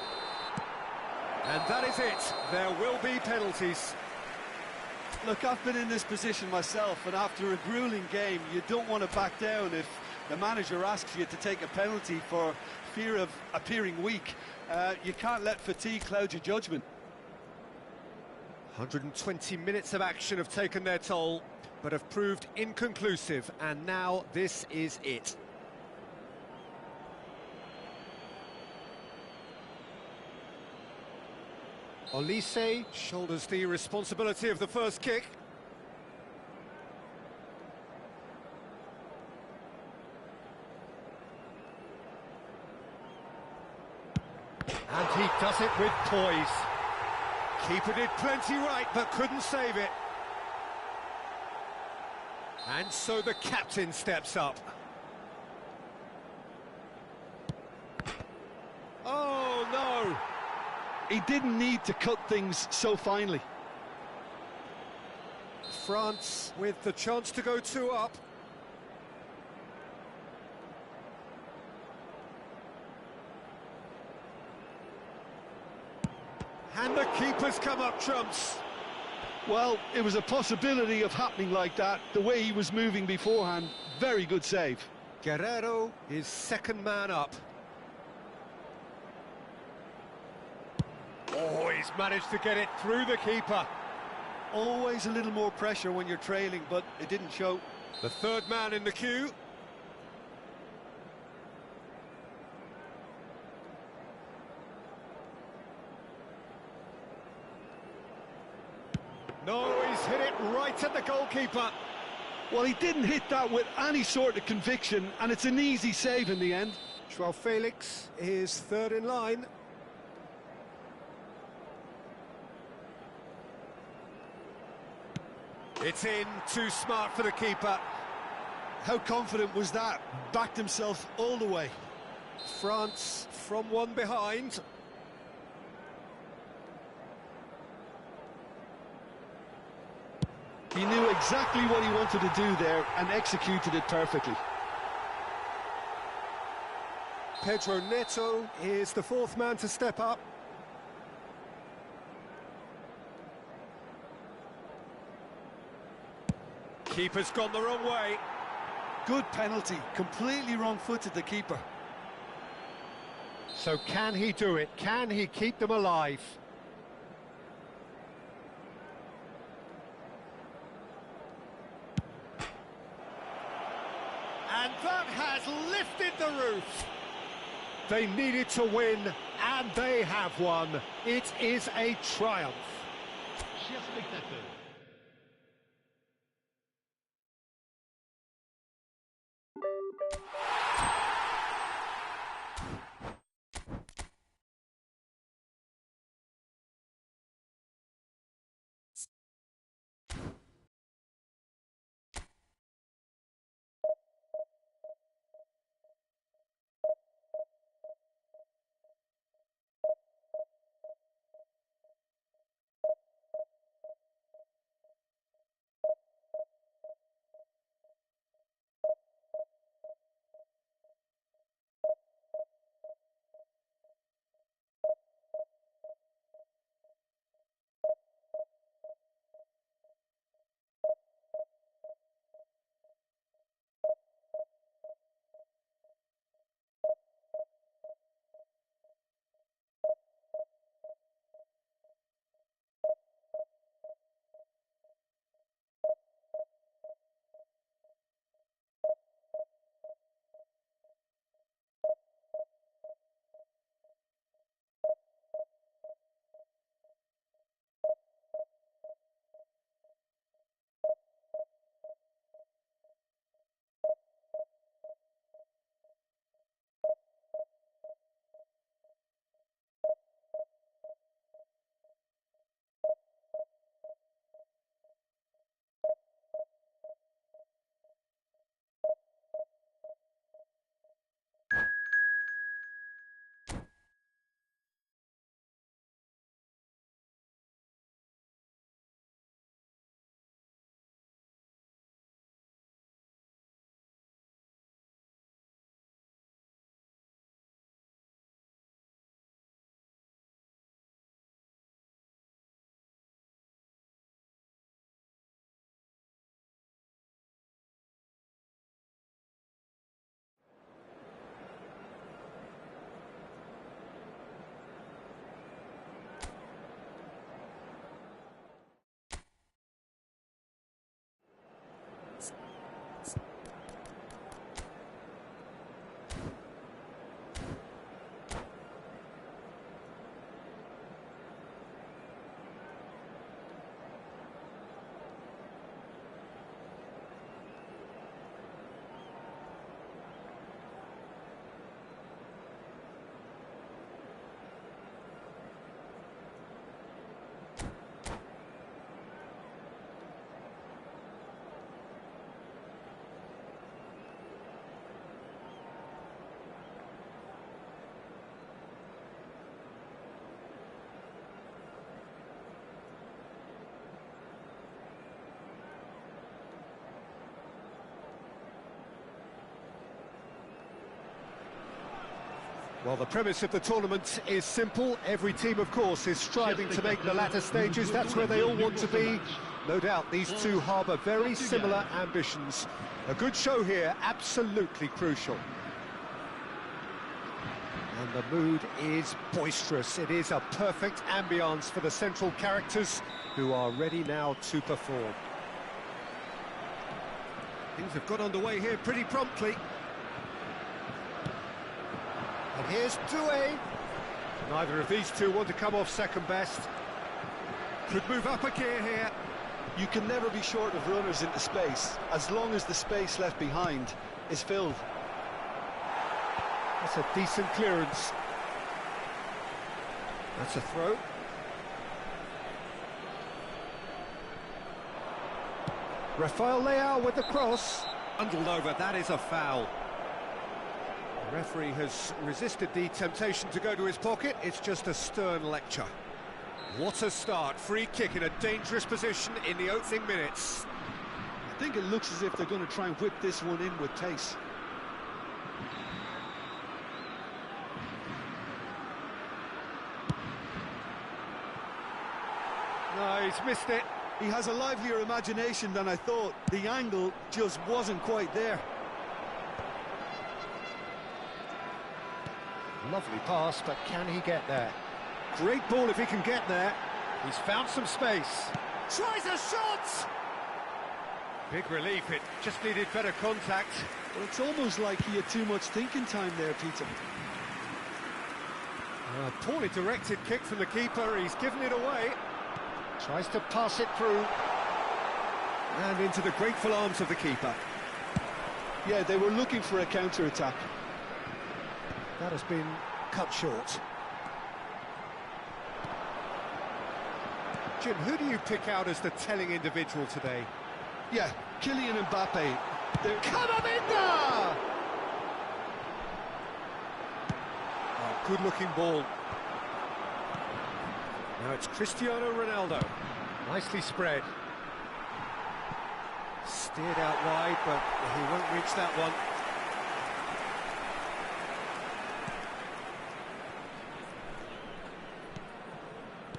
and that is it. There will be penalties. Look, I've been in this position myself, and after a grueling game, you don't want to back down if the manager asks you to take a penalty for fear of appearing weak. You can't let fatigue cloud your judgment. 120 minutes of action have taken their toll, but have proved inconclusive, and now this is it. Olise shoulders the responsibility of the first kick. And he does it with poise. Keeper did plenty right, but couldn't save it. And so the captain steps up. Oh, no! He didn't need to cut things so finely. France with the chance to go 2 up. And the keeper's come up trumps. Well, it was a possibility of happening like that, the way he was moving beforehand. Very good save. Guerrero is second man up. Oh, he's managed to get it through the keeper. Always a little more pressure when you're trailing, but it didn't show. The third man in the queue. No, he's hit it right at the goalkeeper. Well, he didn't hit that with any sort of conviction, and it's an easy save in the end. Joao Felix is third in line. It's in, too smart for the keeper. How confident was that? Backed himself all the way. France from one behind. He knew exactly what he wanted to do there and executed it perfectly. Pedro Neto is the fourth man to step up. Keeper's gone the wrong way. Good penalty, completely wrong-footed the keeper. So can he do it? Can he keep them alive? And that has lifted the roof. They needed to win, and they have won. It is a triumph. Chers spectateurs, Well, the premise of the tournament is simple. Every team, of course, is striving to make the latter stages. That's where they all want to be. No doubt these two harbour very similar ambitions. A good show here, absolutely crucial. And the mood is boisterous. It is a perfect ambience for the central characters who are ready now to perform. Things have got underway here pretty promptly. And here's Doué. Neither of these two want to come off second best. Could move up a gear here. You can never be short of runners into space, as long as the space left behind is filled. That's a decent clearance. That's a throw. Rafael Leao with the cross. Bundled over, that is a foul. The referee has resisted the temptation to go to his pocket. It's just a stern lecture. What a start. Free kick in a dangerous position in the opening minutes. I think it looks as if they're going to try and whip this one in with pace. No, he's missed it. He has a livelier imagination than I thought. The angle just wasn't quite there. Lovely pass, but can he get there? Great ball if he can get there. He's found some space. Tries a shot! Big relief, it just needed better contact. Well, it's almost like he had too much thinking time there, Peter. A poorly directed kick from the keeper, he's given it away. Tries to pass it through. And into the grateful arms of the keeper. Yeah, they were looking for a counter-attack. That has been cut short. Jim, who do you pick out as the telling individual today? Yeah, Kylian Mbappe. Camavinga! Oh, good-looking ball. Now it's Cristiano Ronaldo. Nicely spread. Steered out wide, but he won't reach that one.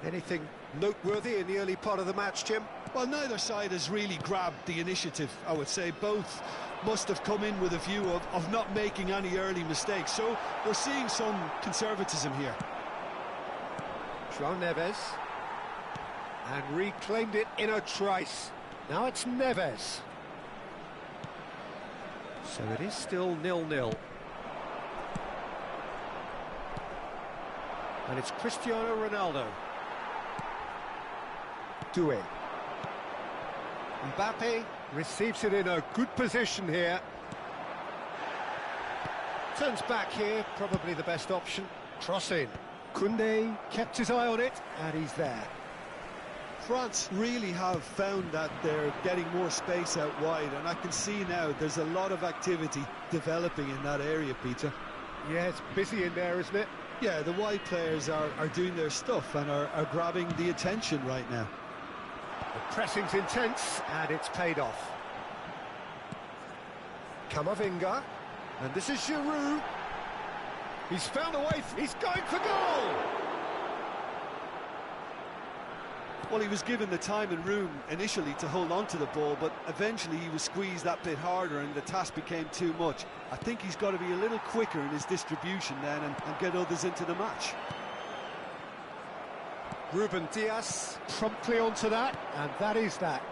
Anything noteworthy in the early part of the match, Jim? Well, neither side has really grabbed the initiative, I would say. Both must have come in with a view of not making any early mistakes. So we're seeing some conservatism here. João Neves. And reclaimed it in a trice. Now it's Neves. So it is still 0-0. And it's Cristiano Ronaldo. Doué. Mbappe receives it in a good position here. Turns back here, probably the best option. Cross in. Koundé kept his eye on it, and he's there. France really have found that they're getting more space out wide, and I can see now there's a lot of activity developing in that area, Peter. Yeah, it's busy in there, isn't it? Yeah, the wide players are doing their stuff and are grabbing the attention right now. The pressing's intense, and it's paid off. Camavinga, and this is Giroud. He's found a way, he's going for goal! Well, he was given the time and room initially to hold on to the ball, but eventually he was squeezed that bit harder and the task became too much. I think he's got to be a little quicker in his distribution then and get others into the match. Ruben Dias promptly onto that, and that is that.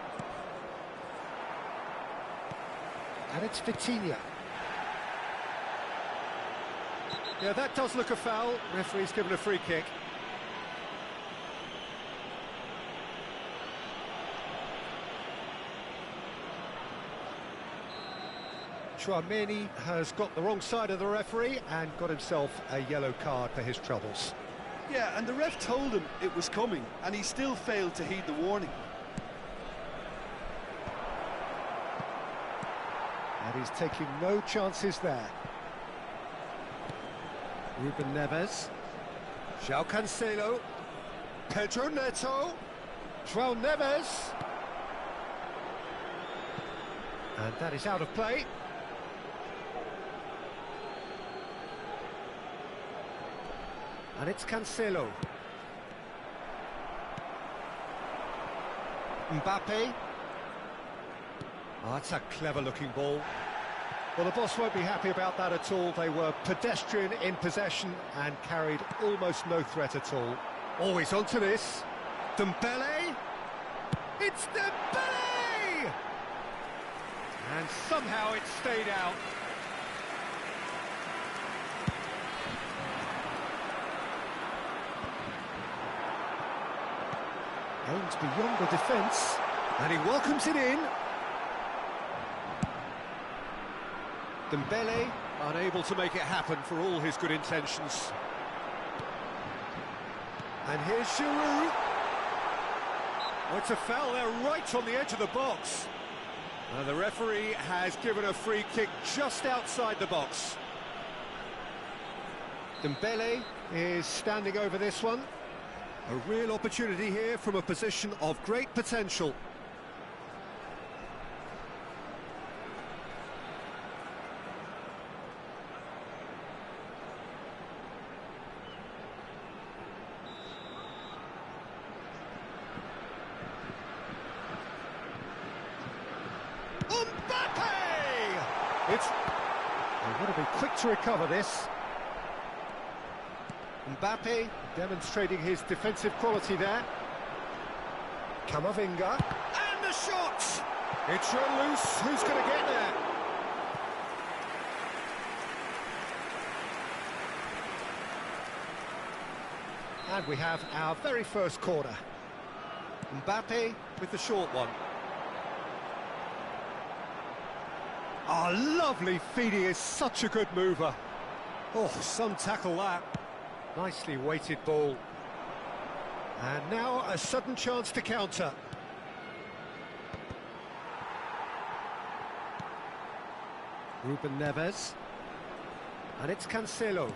And it's Vitinha. Yeah, that does look a foul. Referee's given a free kick. Chouameni has got the wrong side of the referee and got himself a yellow card for his troubles. Yeah, and the ref told him it was coming, and he still failed to heed the warning. And he's taking no chances there. Ruben Neves. João Cancelo. Pedro Neto. João Neves. And that is out of play. And it's Cancelo. Mbappe. Oh, that's a clever-looking ball. Well, the boss won't be happy about that at all. They were pedestrian in possession and carried almost no threat at all. Always onto this. Dembele. It's Dembele! And somehow it stayed out. Aims beyond the defence, and he welcomes it in. Dembele unable to make it happen for all his good intentions. And here's Giroud. Oh, it's a foul there right on the edge of the box. The referee has given a free kick just outside the box. Dembele is standing over this one. A real opportunity here from a position of great potential. Mbappe! They've got to be quick to recover this. Mbappe demonstrating his defensive quality there. Camavinga. And the shot! It's run loose. Who's going to get there? And we have our very first corner. Mbappe with the short one. Oh, lovely feed. He is such a good mover. Oh, some tackle that. Nicely weighted ball. And now a sudden chance to counter. Ruben Neves. And it's Cancelo.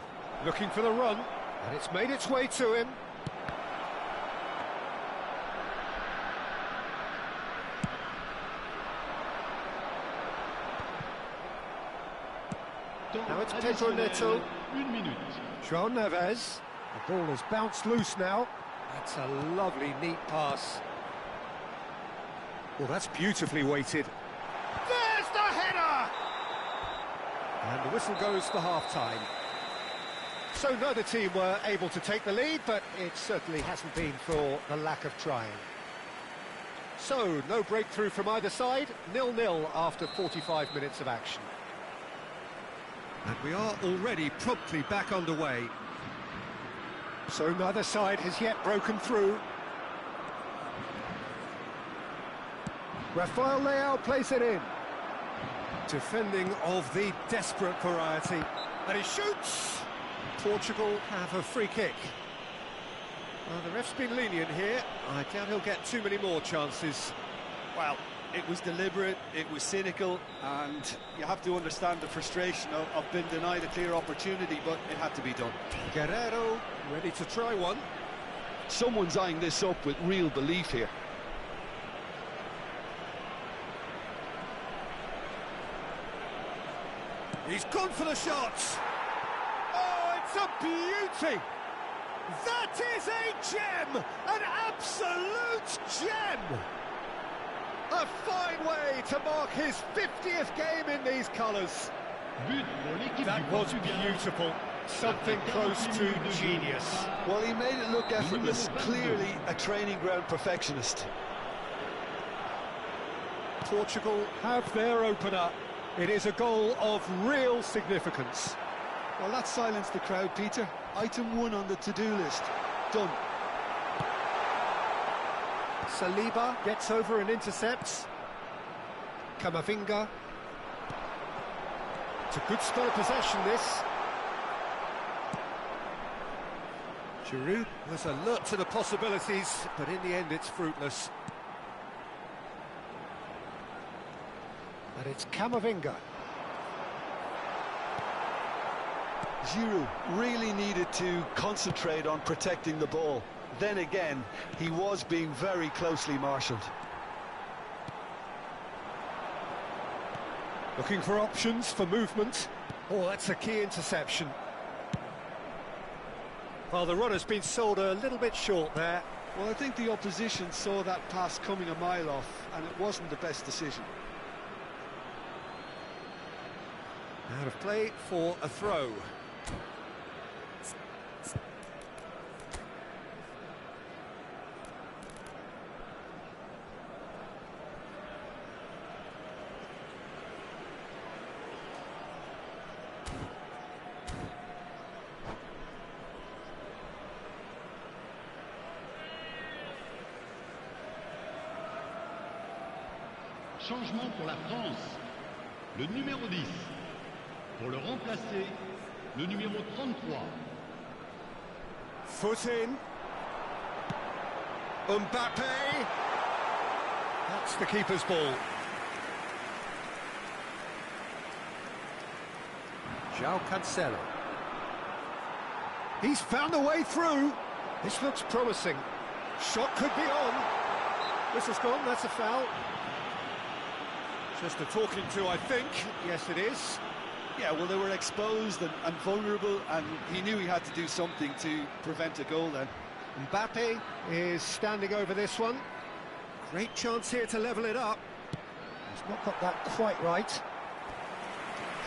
Looking for the run. And it's made its way to him. Now it's Pedro Neto. João Neves. The ball has bounced loose now. That's a lovely, neat pass. Well, that's beautifully weighted. There's the header! And the whistle goes for half-time. So neither team were able to take the lead, but it certainly hasn't been for the lack of trying. So, no breakthrough from either side, 0-0 after 45 minutes of action. And we are already promptly back underway. So neither side has yet broken through. Rafael Leao plays it in. Defending of the desperate variety. And he shoots! Portugal have a free kick. Well, the ref's been lenient here. I doubt he'll get too many more chances. Well, it was deliberate, it was cynical, and you have to understand the frustration of being denied a clear opportunity, but it had to be done. Guerrero ready to try one. Someone's eyeing this up with real belief here. He's gone for the shots. Oh, it's a beauty. That is a gem, an absolute gem. A fine way to mark his 50th game in these colours. That was beautiful. Something close to genius. Well, he made it look effortless. Clearly a training ground perfectionist. Portugal have their opener. It is a goal of real significance. Well, that silenced the crowd, Peter. Item 1 on the to-do list. Done. Saliba gets over and intercepts. Camavinga. It's a good spell of possession, this. Giroud was alert to the possibilities, but in the end it's fruitless. And it's Camavinga. Giroud really needed to concentrate on protecting the ball. Then again, he was being very closely marshalled. Looking for options for movement. Oh, that's a key interception. Well, the runner's been sold a little bit short there. Well, I think the opposition saw that pass coming a mile off, and it wasn't the best decision. Out of play for a throw. Changement pour la France. Le numéro 10. Pour le remplacer, le numéro 33. Foot in. Mbappe. That's the keeper's ball. João Cancelo. He's found a way through. This looks promising. Shot could be on. Whistle's gone, that's a foul. Just a talking to, I think. Yes, it is. Yeah, well, they were exposed and vulnerable, and he knew he had to do something to prevent a goal then. Mbappe is standing over this one. Great chance here to level it up. He's not got that quite right.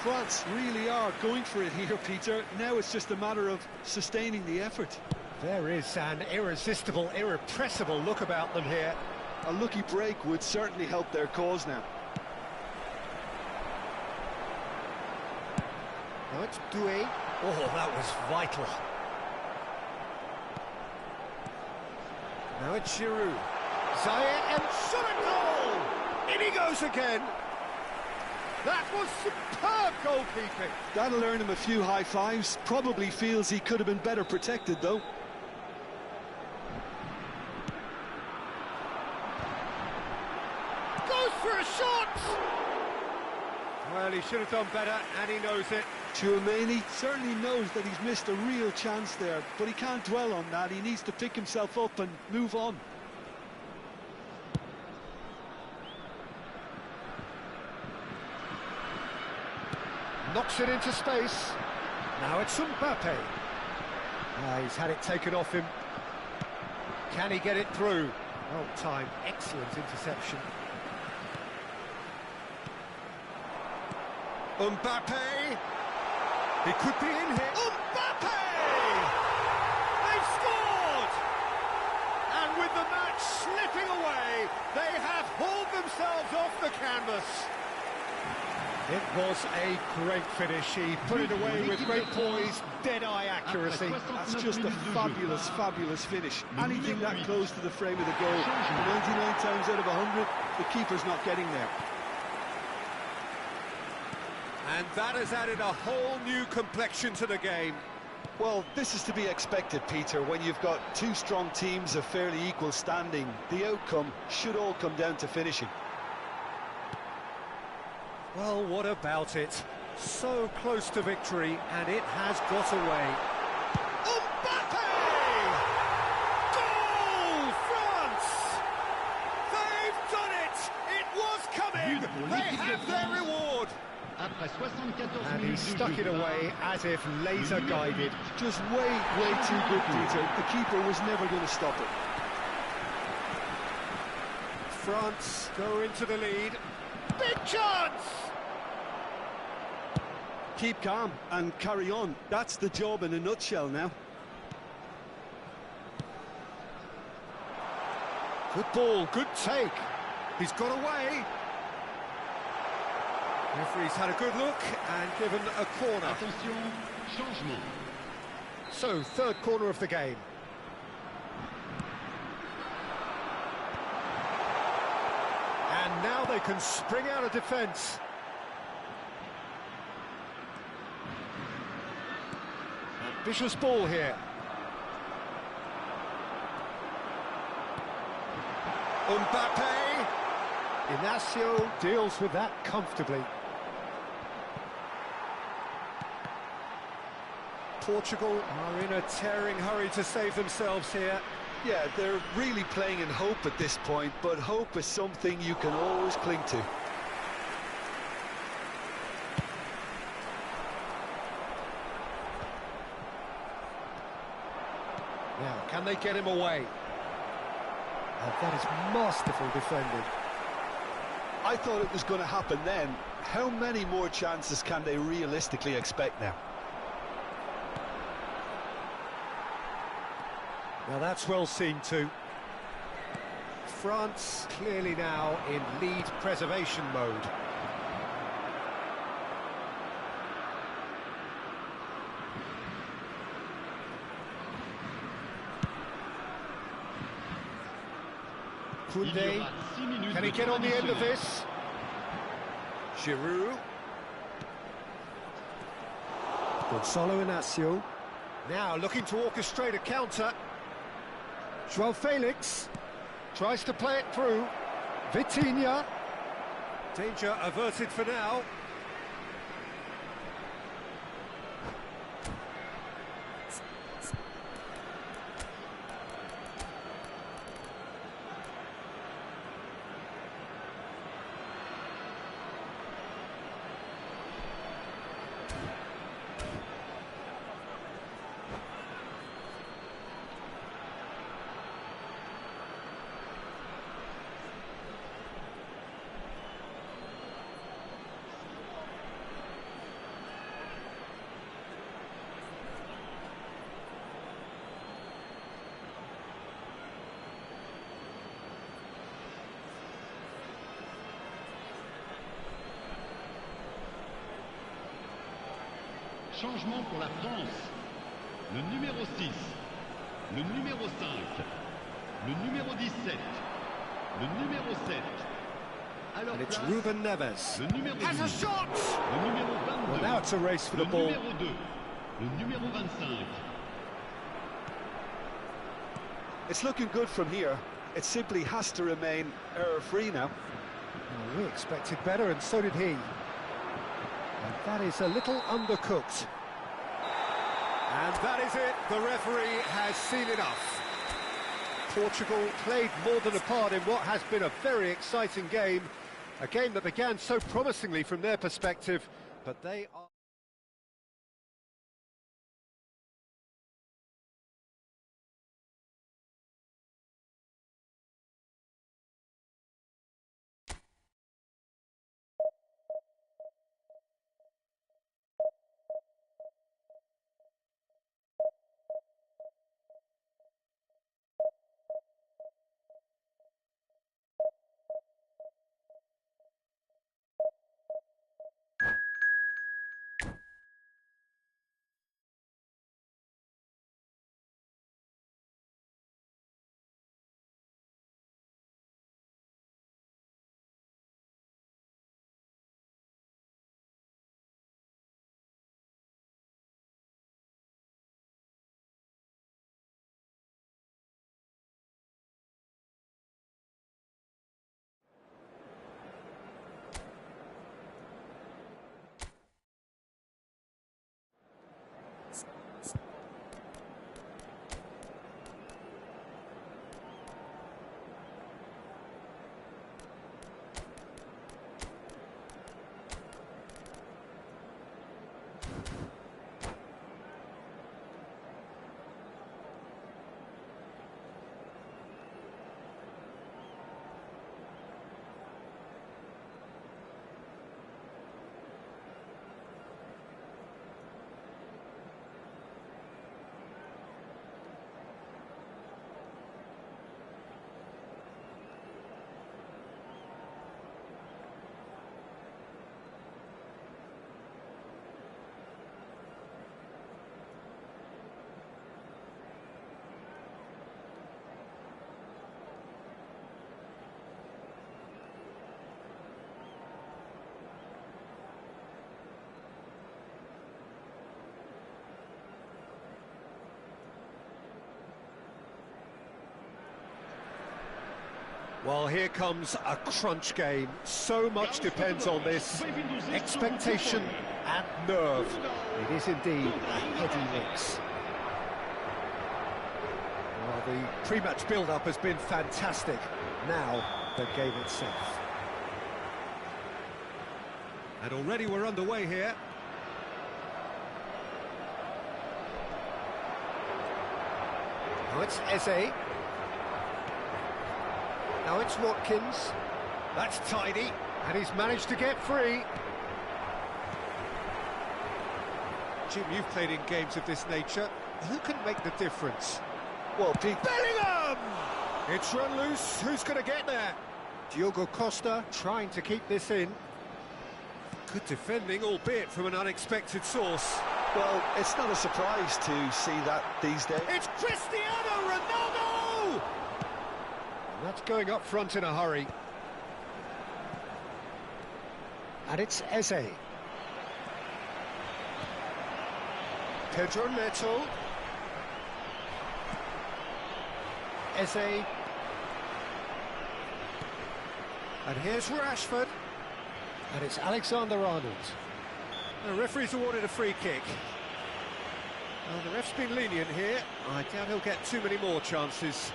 France really are going for it here, Peter. Now it's just a matter of sustaining the effort. There is an irresistible, irrepressible look about them here. A lucky break would certainly help their cause now. Now it's Doué. Oh, that was vital. Now it's Giroud. Zaire and shot a goal! In he goes again. That was superb goalkeeping. That'll earn him a few high fives. Probably feels he could have been better protected, though. Goes for a shot! Well, he should have done better, and he knows it. Tchouaméni certainly knows that he's missed a real chance there, but he can't dwell on that. He needs to pick himself up and move on. Knocks it into space. Now it's Mbappe. He's had it taken off him. Can he get it through? Well timed, excellent interception. Mbappe. He could be in here. Mbappe! They've scored! And with the match slipping away, they have hauled themselves off the canvas. It was a great finish. He put it away with great poise, dead-eye accuracy. That's just a fabulous, fabulous finish. Anything that close to the frame of the goal, 99 times out of 100, the keeper's not getting there. And that has added a whole new complexion to the game. Well, this is to be expected, Peter, when you've got two strong teams of fairly equal standing. The outcome should all come down to finishing. Well, what about it? So close to victory, and it has got away. Mbappe! Goal, France! They've done it! It was coming! They have their reward! And he stuck it away as if laser-guided. Just way too good, Peter. The keeper was never going to stop it. France go into the lead. Big chance! Keep calm and carry on. That's the job in a nutshell now. Good ball, good take. He's got away. Referee's had a good look and given a corner. Attention, changement. So, third corner of the game. And now they can spring out of defence. Ambitious ball here. Mbappe. Inacio deals with that comfortably. Portugal are in a tearing hurry to save themselves here. Yeah, they're really playing in hope at this point, but hope is something you can always cling to. Now, can they get him away? And that is masterful defending. I thought it was going to happen then. How many more chances can they realistically expect now? Now that's well seen too. France clearly now in lead preservation mode. Koundé, can he get on the end of this? Giroud. Gonzalo Inacio. Now looking to orchestrate a counter. Joao Felix tries to play it through. Vitinha. Danger averted for now. Changement pour la France. Le numéro 6, le numéro 5, le numéro 17, le numéro 7. And it's Ruben Neves. Le numéro Has a 12, shot! le numéro 22. Well, now it's a race for the le ball. numéro 2, le numéro 25. It's looking good from here. It simply has to remain error-free now. Well, we expected better, and so did he. And that is a little undercooked. And that is it. The referee has seen enough. Portugal played more than a part in what has been a very exciting game. A game that began so promisingly from their perspective, but they are... Well, here comes a crunch game. So much depends on this. Expectation and nerve. It is indeed a heady mix. Well, the pre-match build-up has been fantastic. Now, the game itself. And already we're underway here. Now it's Eze. Now it's Watkins. That's tidy, and he's managed to get free. Jim, you've played in games of this nature. Who can make the difference? Well, Pete... Bellingham! It's run loose. Who's going to get there? Diogo Costa trying to keep this in. Good defending, albeit from an unexpected source. Well, it's not a surprise to see that these days. It's Cristiano Ronaldo! And that's going up front in a hurry. And it's Eze. Pedro Neto. Eze. And here's Rashford. And it's Alexander-Arnold. The referee's awarded a free kick. Well, the ref's been lenient here. I doubt he'll get too many more chances.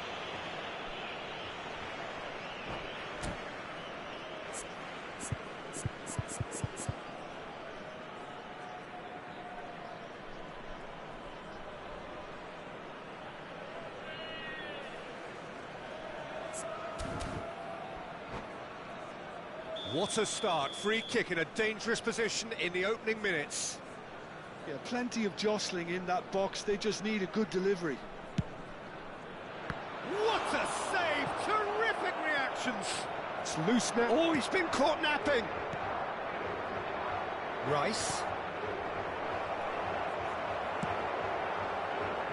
What a start. Free kick in a dangerous position in the opening minutes. Yeah, plenty of jostling in that box. They just need a good delivery. What a save! Terrific reactions. It's loose now. Oh, he's been caught napping. Rice.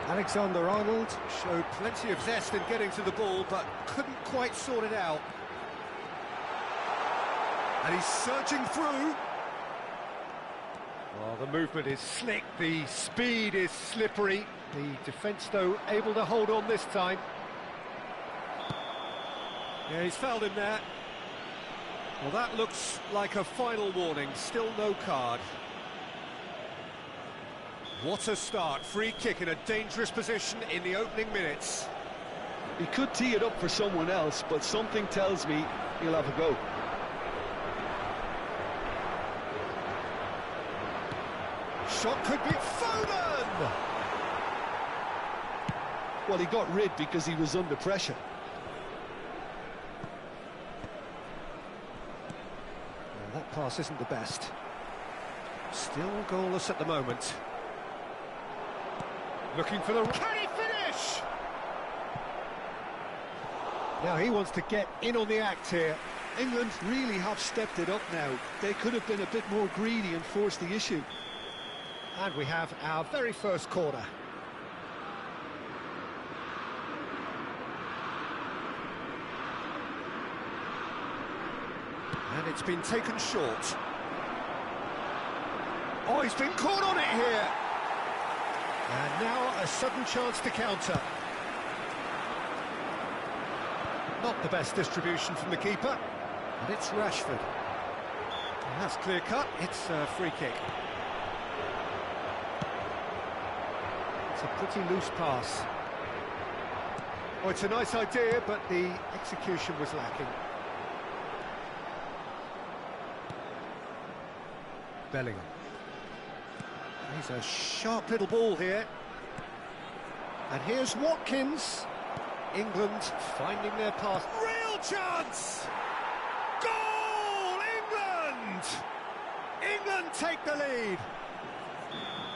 Alexander-Arnold showed plenty of zest in getting to the ball, but couldn't quite sort it out. And he's surging through. Well, the movement is slick, the speed is slippery. The defence, though, able to hold on this time. Yeah, he's fouled him there. Well, that looks like a final warning. Still no card. What a start. Free kick in a dangerous position in the opening minutes. He could tee it up for someone else, but something tells me he'll have a go. Shot could be Foden! Well, he got rid because he was under pressure. Well, that pass isn't the best. Still goalless at the moment. Looking for the... Can he finish? Now he wants to get in on the act here. England really have stepped it up now. They could have been a bit more greedy and forced the issue. And we have our very first corner. And it's been taken short. Oh, he's been caught on it here. And now a sudden chance to counter. Not the best distribution from the keeper. And it's Rashford. And that's clear cut. It's a free kick. It's a pretty loose pass. Oh, it's a nice idea, but the execution was lacking. Bellingham. He's a sharp little ball here. And here's Watkins. England finding their path. Real chance! Goal! England! England take the lead.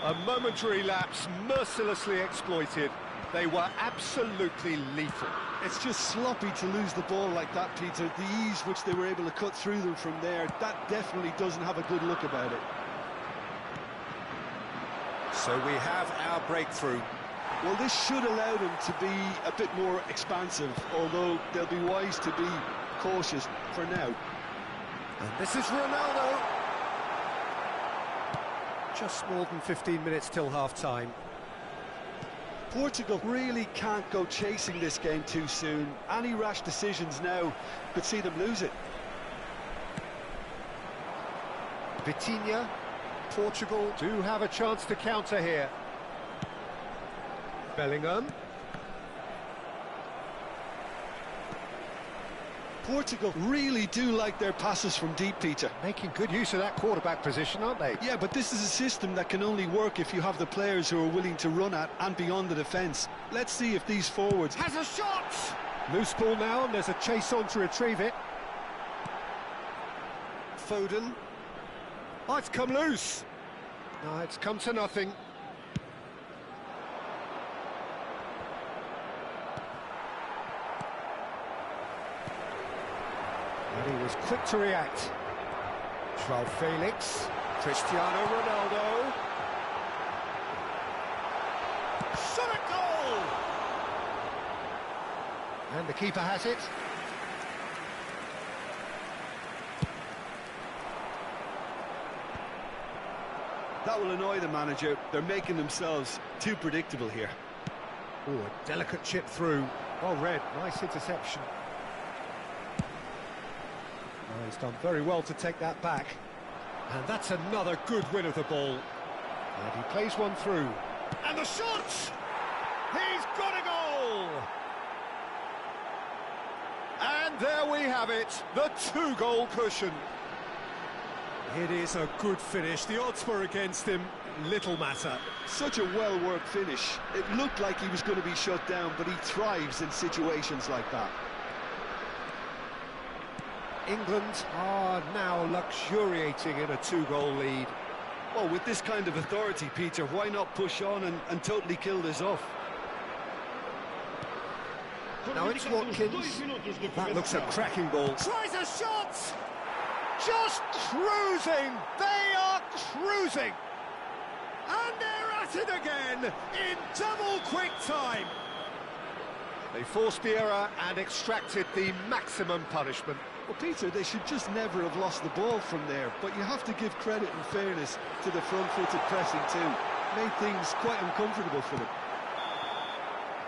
A momentary lapse, mercilessly exploited. They were absolutely lethal. It's just sloppy to lose the ball like that, Peter. The ease which they were able to cut through them from there, that definitely doesn't have a good look about it. So we have our breakthrough. Well, this should allow them to be a bit more expansive, although they'll be wise to be cautious for now. And this is Ronaldo. Just more than 15 minutes till half-time. Portugal really can't go chasing this game too soon. Any rash decisions now could see them lose it. Vitinha, Portugal do have a chance to counter here. Bellingham. Portugal really do like their passes from deep, Peter. Making good use of that quarterback position, aren't they? Yeah, but this is a system that can only work if you have the players who are willing to run at and beyond the defence. Let's see if these forwards... Has a shot! Loose ball now, and there's a chase on to retrieve it. Foden. Oh, it's come loose. No, it's come to nothing. And he was quick to react. João Felix, Cristiano Ronaldo. Shot at goal! And the keeper has it. That will annoy the manager. They're making themselves too predictable here. Oh, a delicate chip through. Well read, nice interception. Oh, he's done very well to take that back. And that's another good win of the ball. And he plays one through. And the shot! He's got a goal! And there we have it, the two-goal cushion. It is a good finish. The odds were against him, little matter. Such a well-worked finish. It looked like he was going to be shut down, but he thrives in situations like that. England are now luxuriating in a two-goal lead. Well, with this kind of authority, Peter, why not push on and totally kill this off? Now it's Watkins. That looks a cracking ball. Tries a shot! Just cruising! They are cruising! And they're at it again in double quick time. They forced the error and extracted the maximum punishment. Well, Peter, they should just never have lost the ball from there, but you have to give credit and fairness to the front-footed pressing too. Made things quite uncomfortable for them.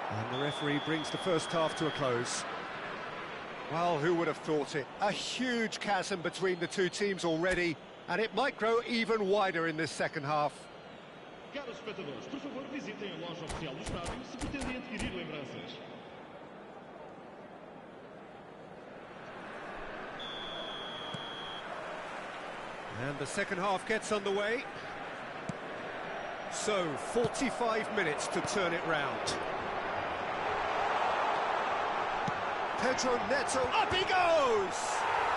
And the referee brings the first half to a close. Well, who would have thought it? A huge chasm between the two teams already, and it might grow even wider in this second half. Caros espectadores, por favor, visitem a loja oficial do estádio se pretendem adquirir lembranças. And the second half gets underway. So, 45 minutes to turn it round. Pedro Neto, up he goes!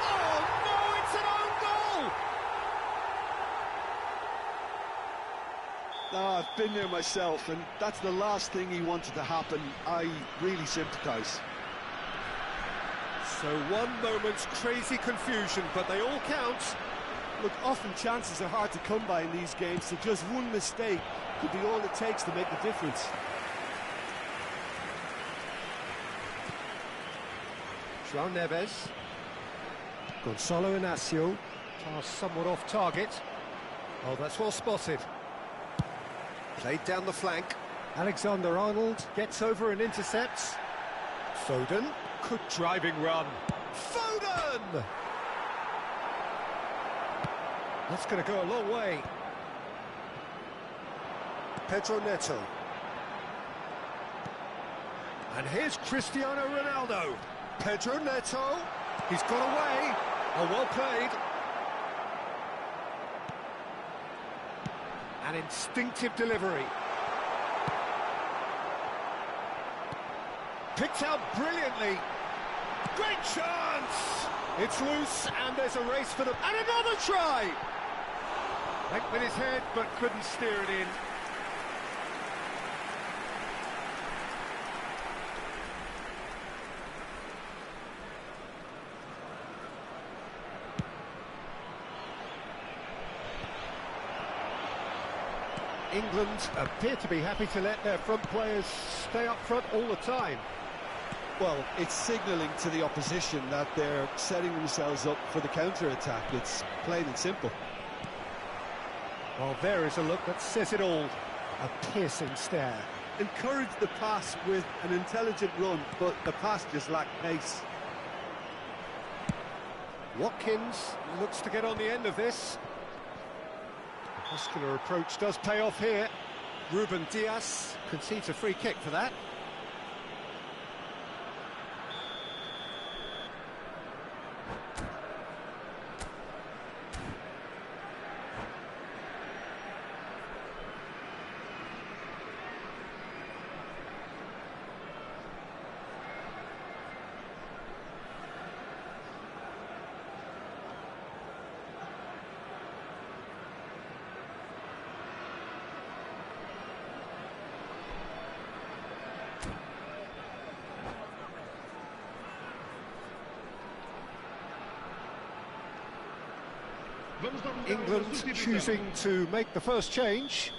Oh no, it's an own goal! Oh, I've been there myself, and that's the last thing he wanted to happen. I really sympathise. So one moment's crazy confusion, but they all count. Look, often chances are hard to come by in these games, so just one mistake could be all it takes to make the difference. João Neves. Gonçalo Inácio. Pass somewhat off target. Oh, that's well spotted. Played down the flank. Alexander-Arnold gets over and intercepts. Foden. Good driving run. Foden! That's going to go a long way. Pedro Neto. And here's Cristiano Ronaldo. Pedro Neto. He's got away. Oh, well played. An instinctive delivery. Picked out brilliantly. Great chance! It's loose, and there's a race for them. And another try! Went with his head, but couldn't steer it in. England appear to be happy to let their front players stay up front all the time. Well, it's signalling to the opposition that they're setting themselves up for the counter-attack. It's plain and simple. Well, there is a look that says it all. A piercing stare. Encourage the pass with an intelligent run, but the pass just lacked pace. Watkins looks to get on the end of this. Muscular approach does pay off here. Ruben Dias concedes a free kick for that. England choosing to make the first change.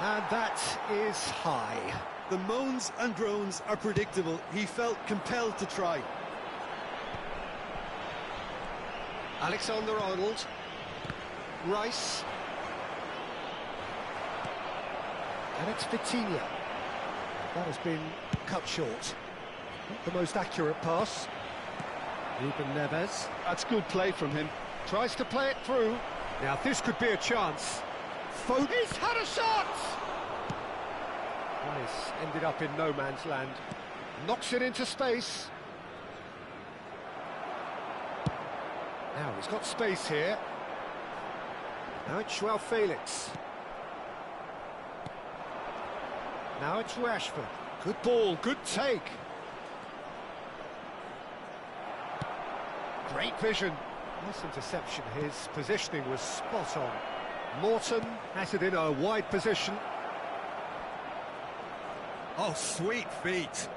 And that is high. The moans and groans are predictable. He felt compelled to try. Alexander-Arnold. Rice. And it's Vitinha. That has been cut short. Not the most accurate pass. Ruben Neves. That's good play from him. Tries to play it through. Now this could be a chance. He's had a shot! Rice ended up in no man's land. Knocks it into space. Now he's got space here. Now it's Joao Felix. Now it's Rashford. Good ball, good take. Great vision. Nice interception. His positioning was spot on. Morton has it in a wide position. Oh, sweet feet.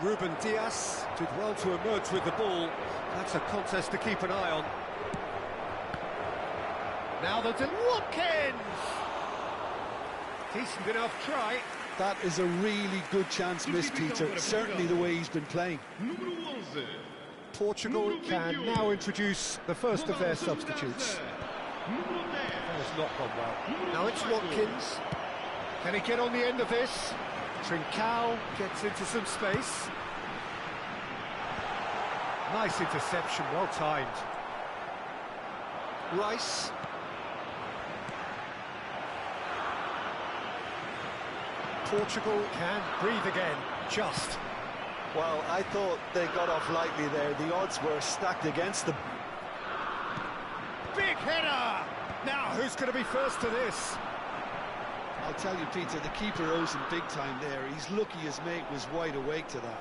Ruben Dias did well to emerge with the ball. That's a contest to keep an eye on. Now the Watkins! Decent enough try. That is a really good chance missed, Peter. Certainly the way he's been playing. Portugal can now introduce the first of their substitutes. That has not gone well. Now it's Watkins. Can he get on the end of this? Trincao gets into some space. Nice interception, well timed. Rice. Portugal can breathe again, just. Well, I thought they got off lightly there. The odds were stacked against them. Big header! Now, who's going to be first to this? I'll tell you, Peter, the keeper owes him big time there. He's lucky his mate was wide awake to that.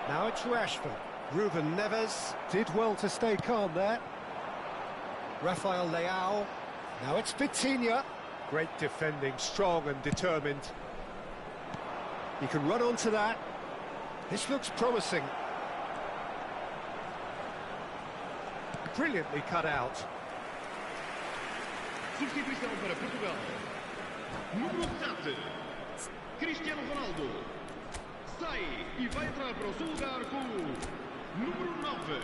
Now it's Rashford. Ruben Neves did well to stay calm there. Rafael Leao. Now it's Vitinha. Great defending, strong and determined. He can run onto that. This looks promising. Brilliantly cut out. Substituição para Portugal. Número 7, Cristiano Ronaldo. Sai e vai entrar para o seu lugar com o número 9.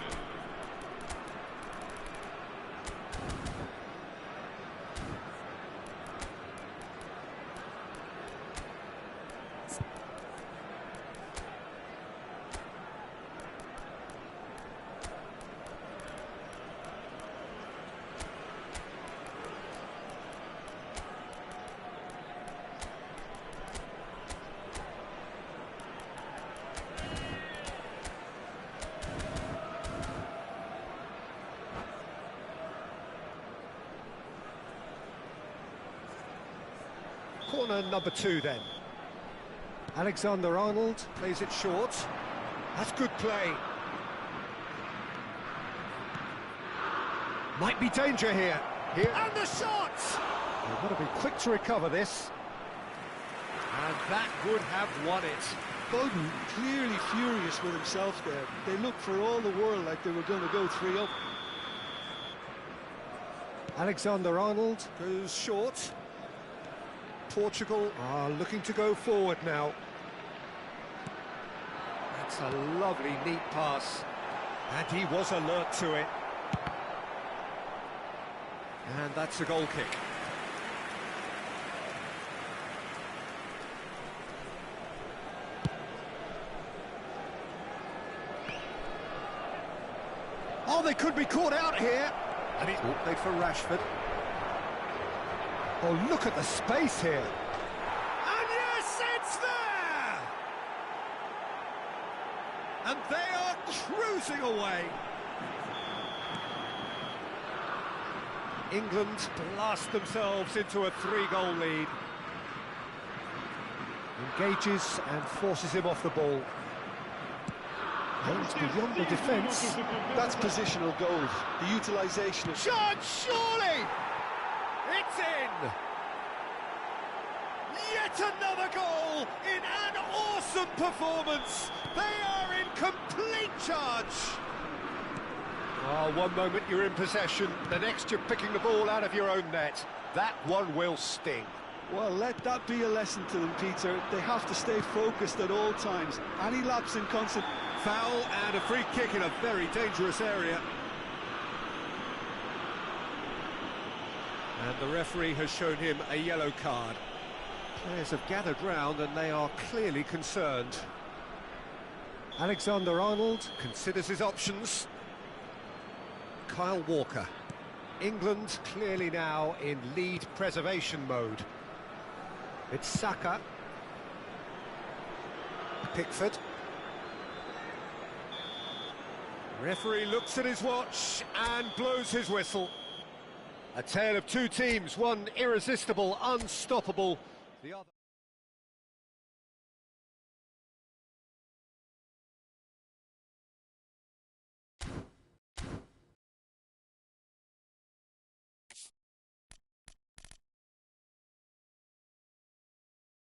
Corner number 2 then. Alexander-Arnold plays it short. That's good play. Might be danger here. And the shot! They've got to be quick to recover this. And that would have won it. Bowden clearly furious with himself there. They looked for all the world like they were going to go 3-up. Alexander-Arnold goes short. Portugal are looking to go forward now. That's a lovely, neat pass. And he was alert to it. And that's a goal kick. Oh, they could be caught out here. And he's played for Rashford. Oh, look at the space here. And yes, it's there! And they are cruising away. England blast themselves into a 3-goal lead. Engages and forces him off the ball. Aims beyond the defence. That's positional goals. The utilisation of... Shot, surely! It's in! Yet another goal in an awesome performance. They are in complete charge. Oh, one moment you're in possession, the next you're picking the ball out of your own net. That one will sting. Well, let that be a lesson to them, Peter. They have to stay focused at all times. Any lapse in concentration. Foul and a free kick in a very dangerous area. And the referee has shown him a yellow card. Players have gathered round and they are clearly concerned. Alexander-Arnold considers his options. Kyle Walker. England clearly now in lead preservation mode. It's Saka. Pickford. Referee looks at his watch and blows his whistle. A tale of two teams, one irresistible, unstoppable, the other...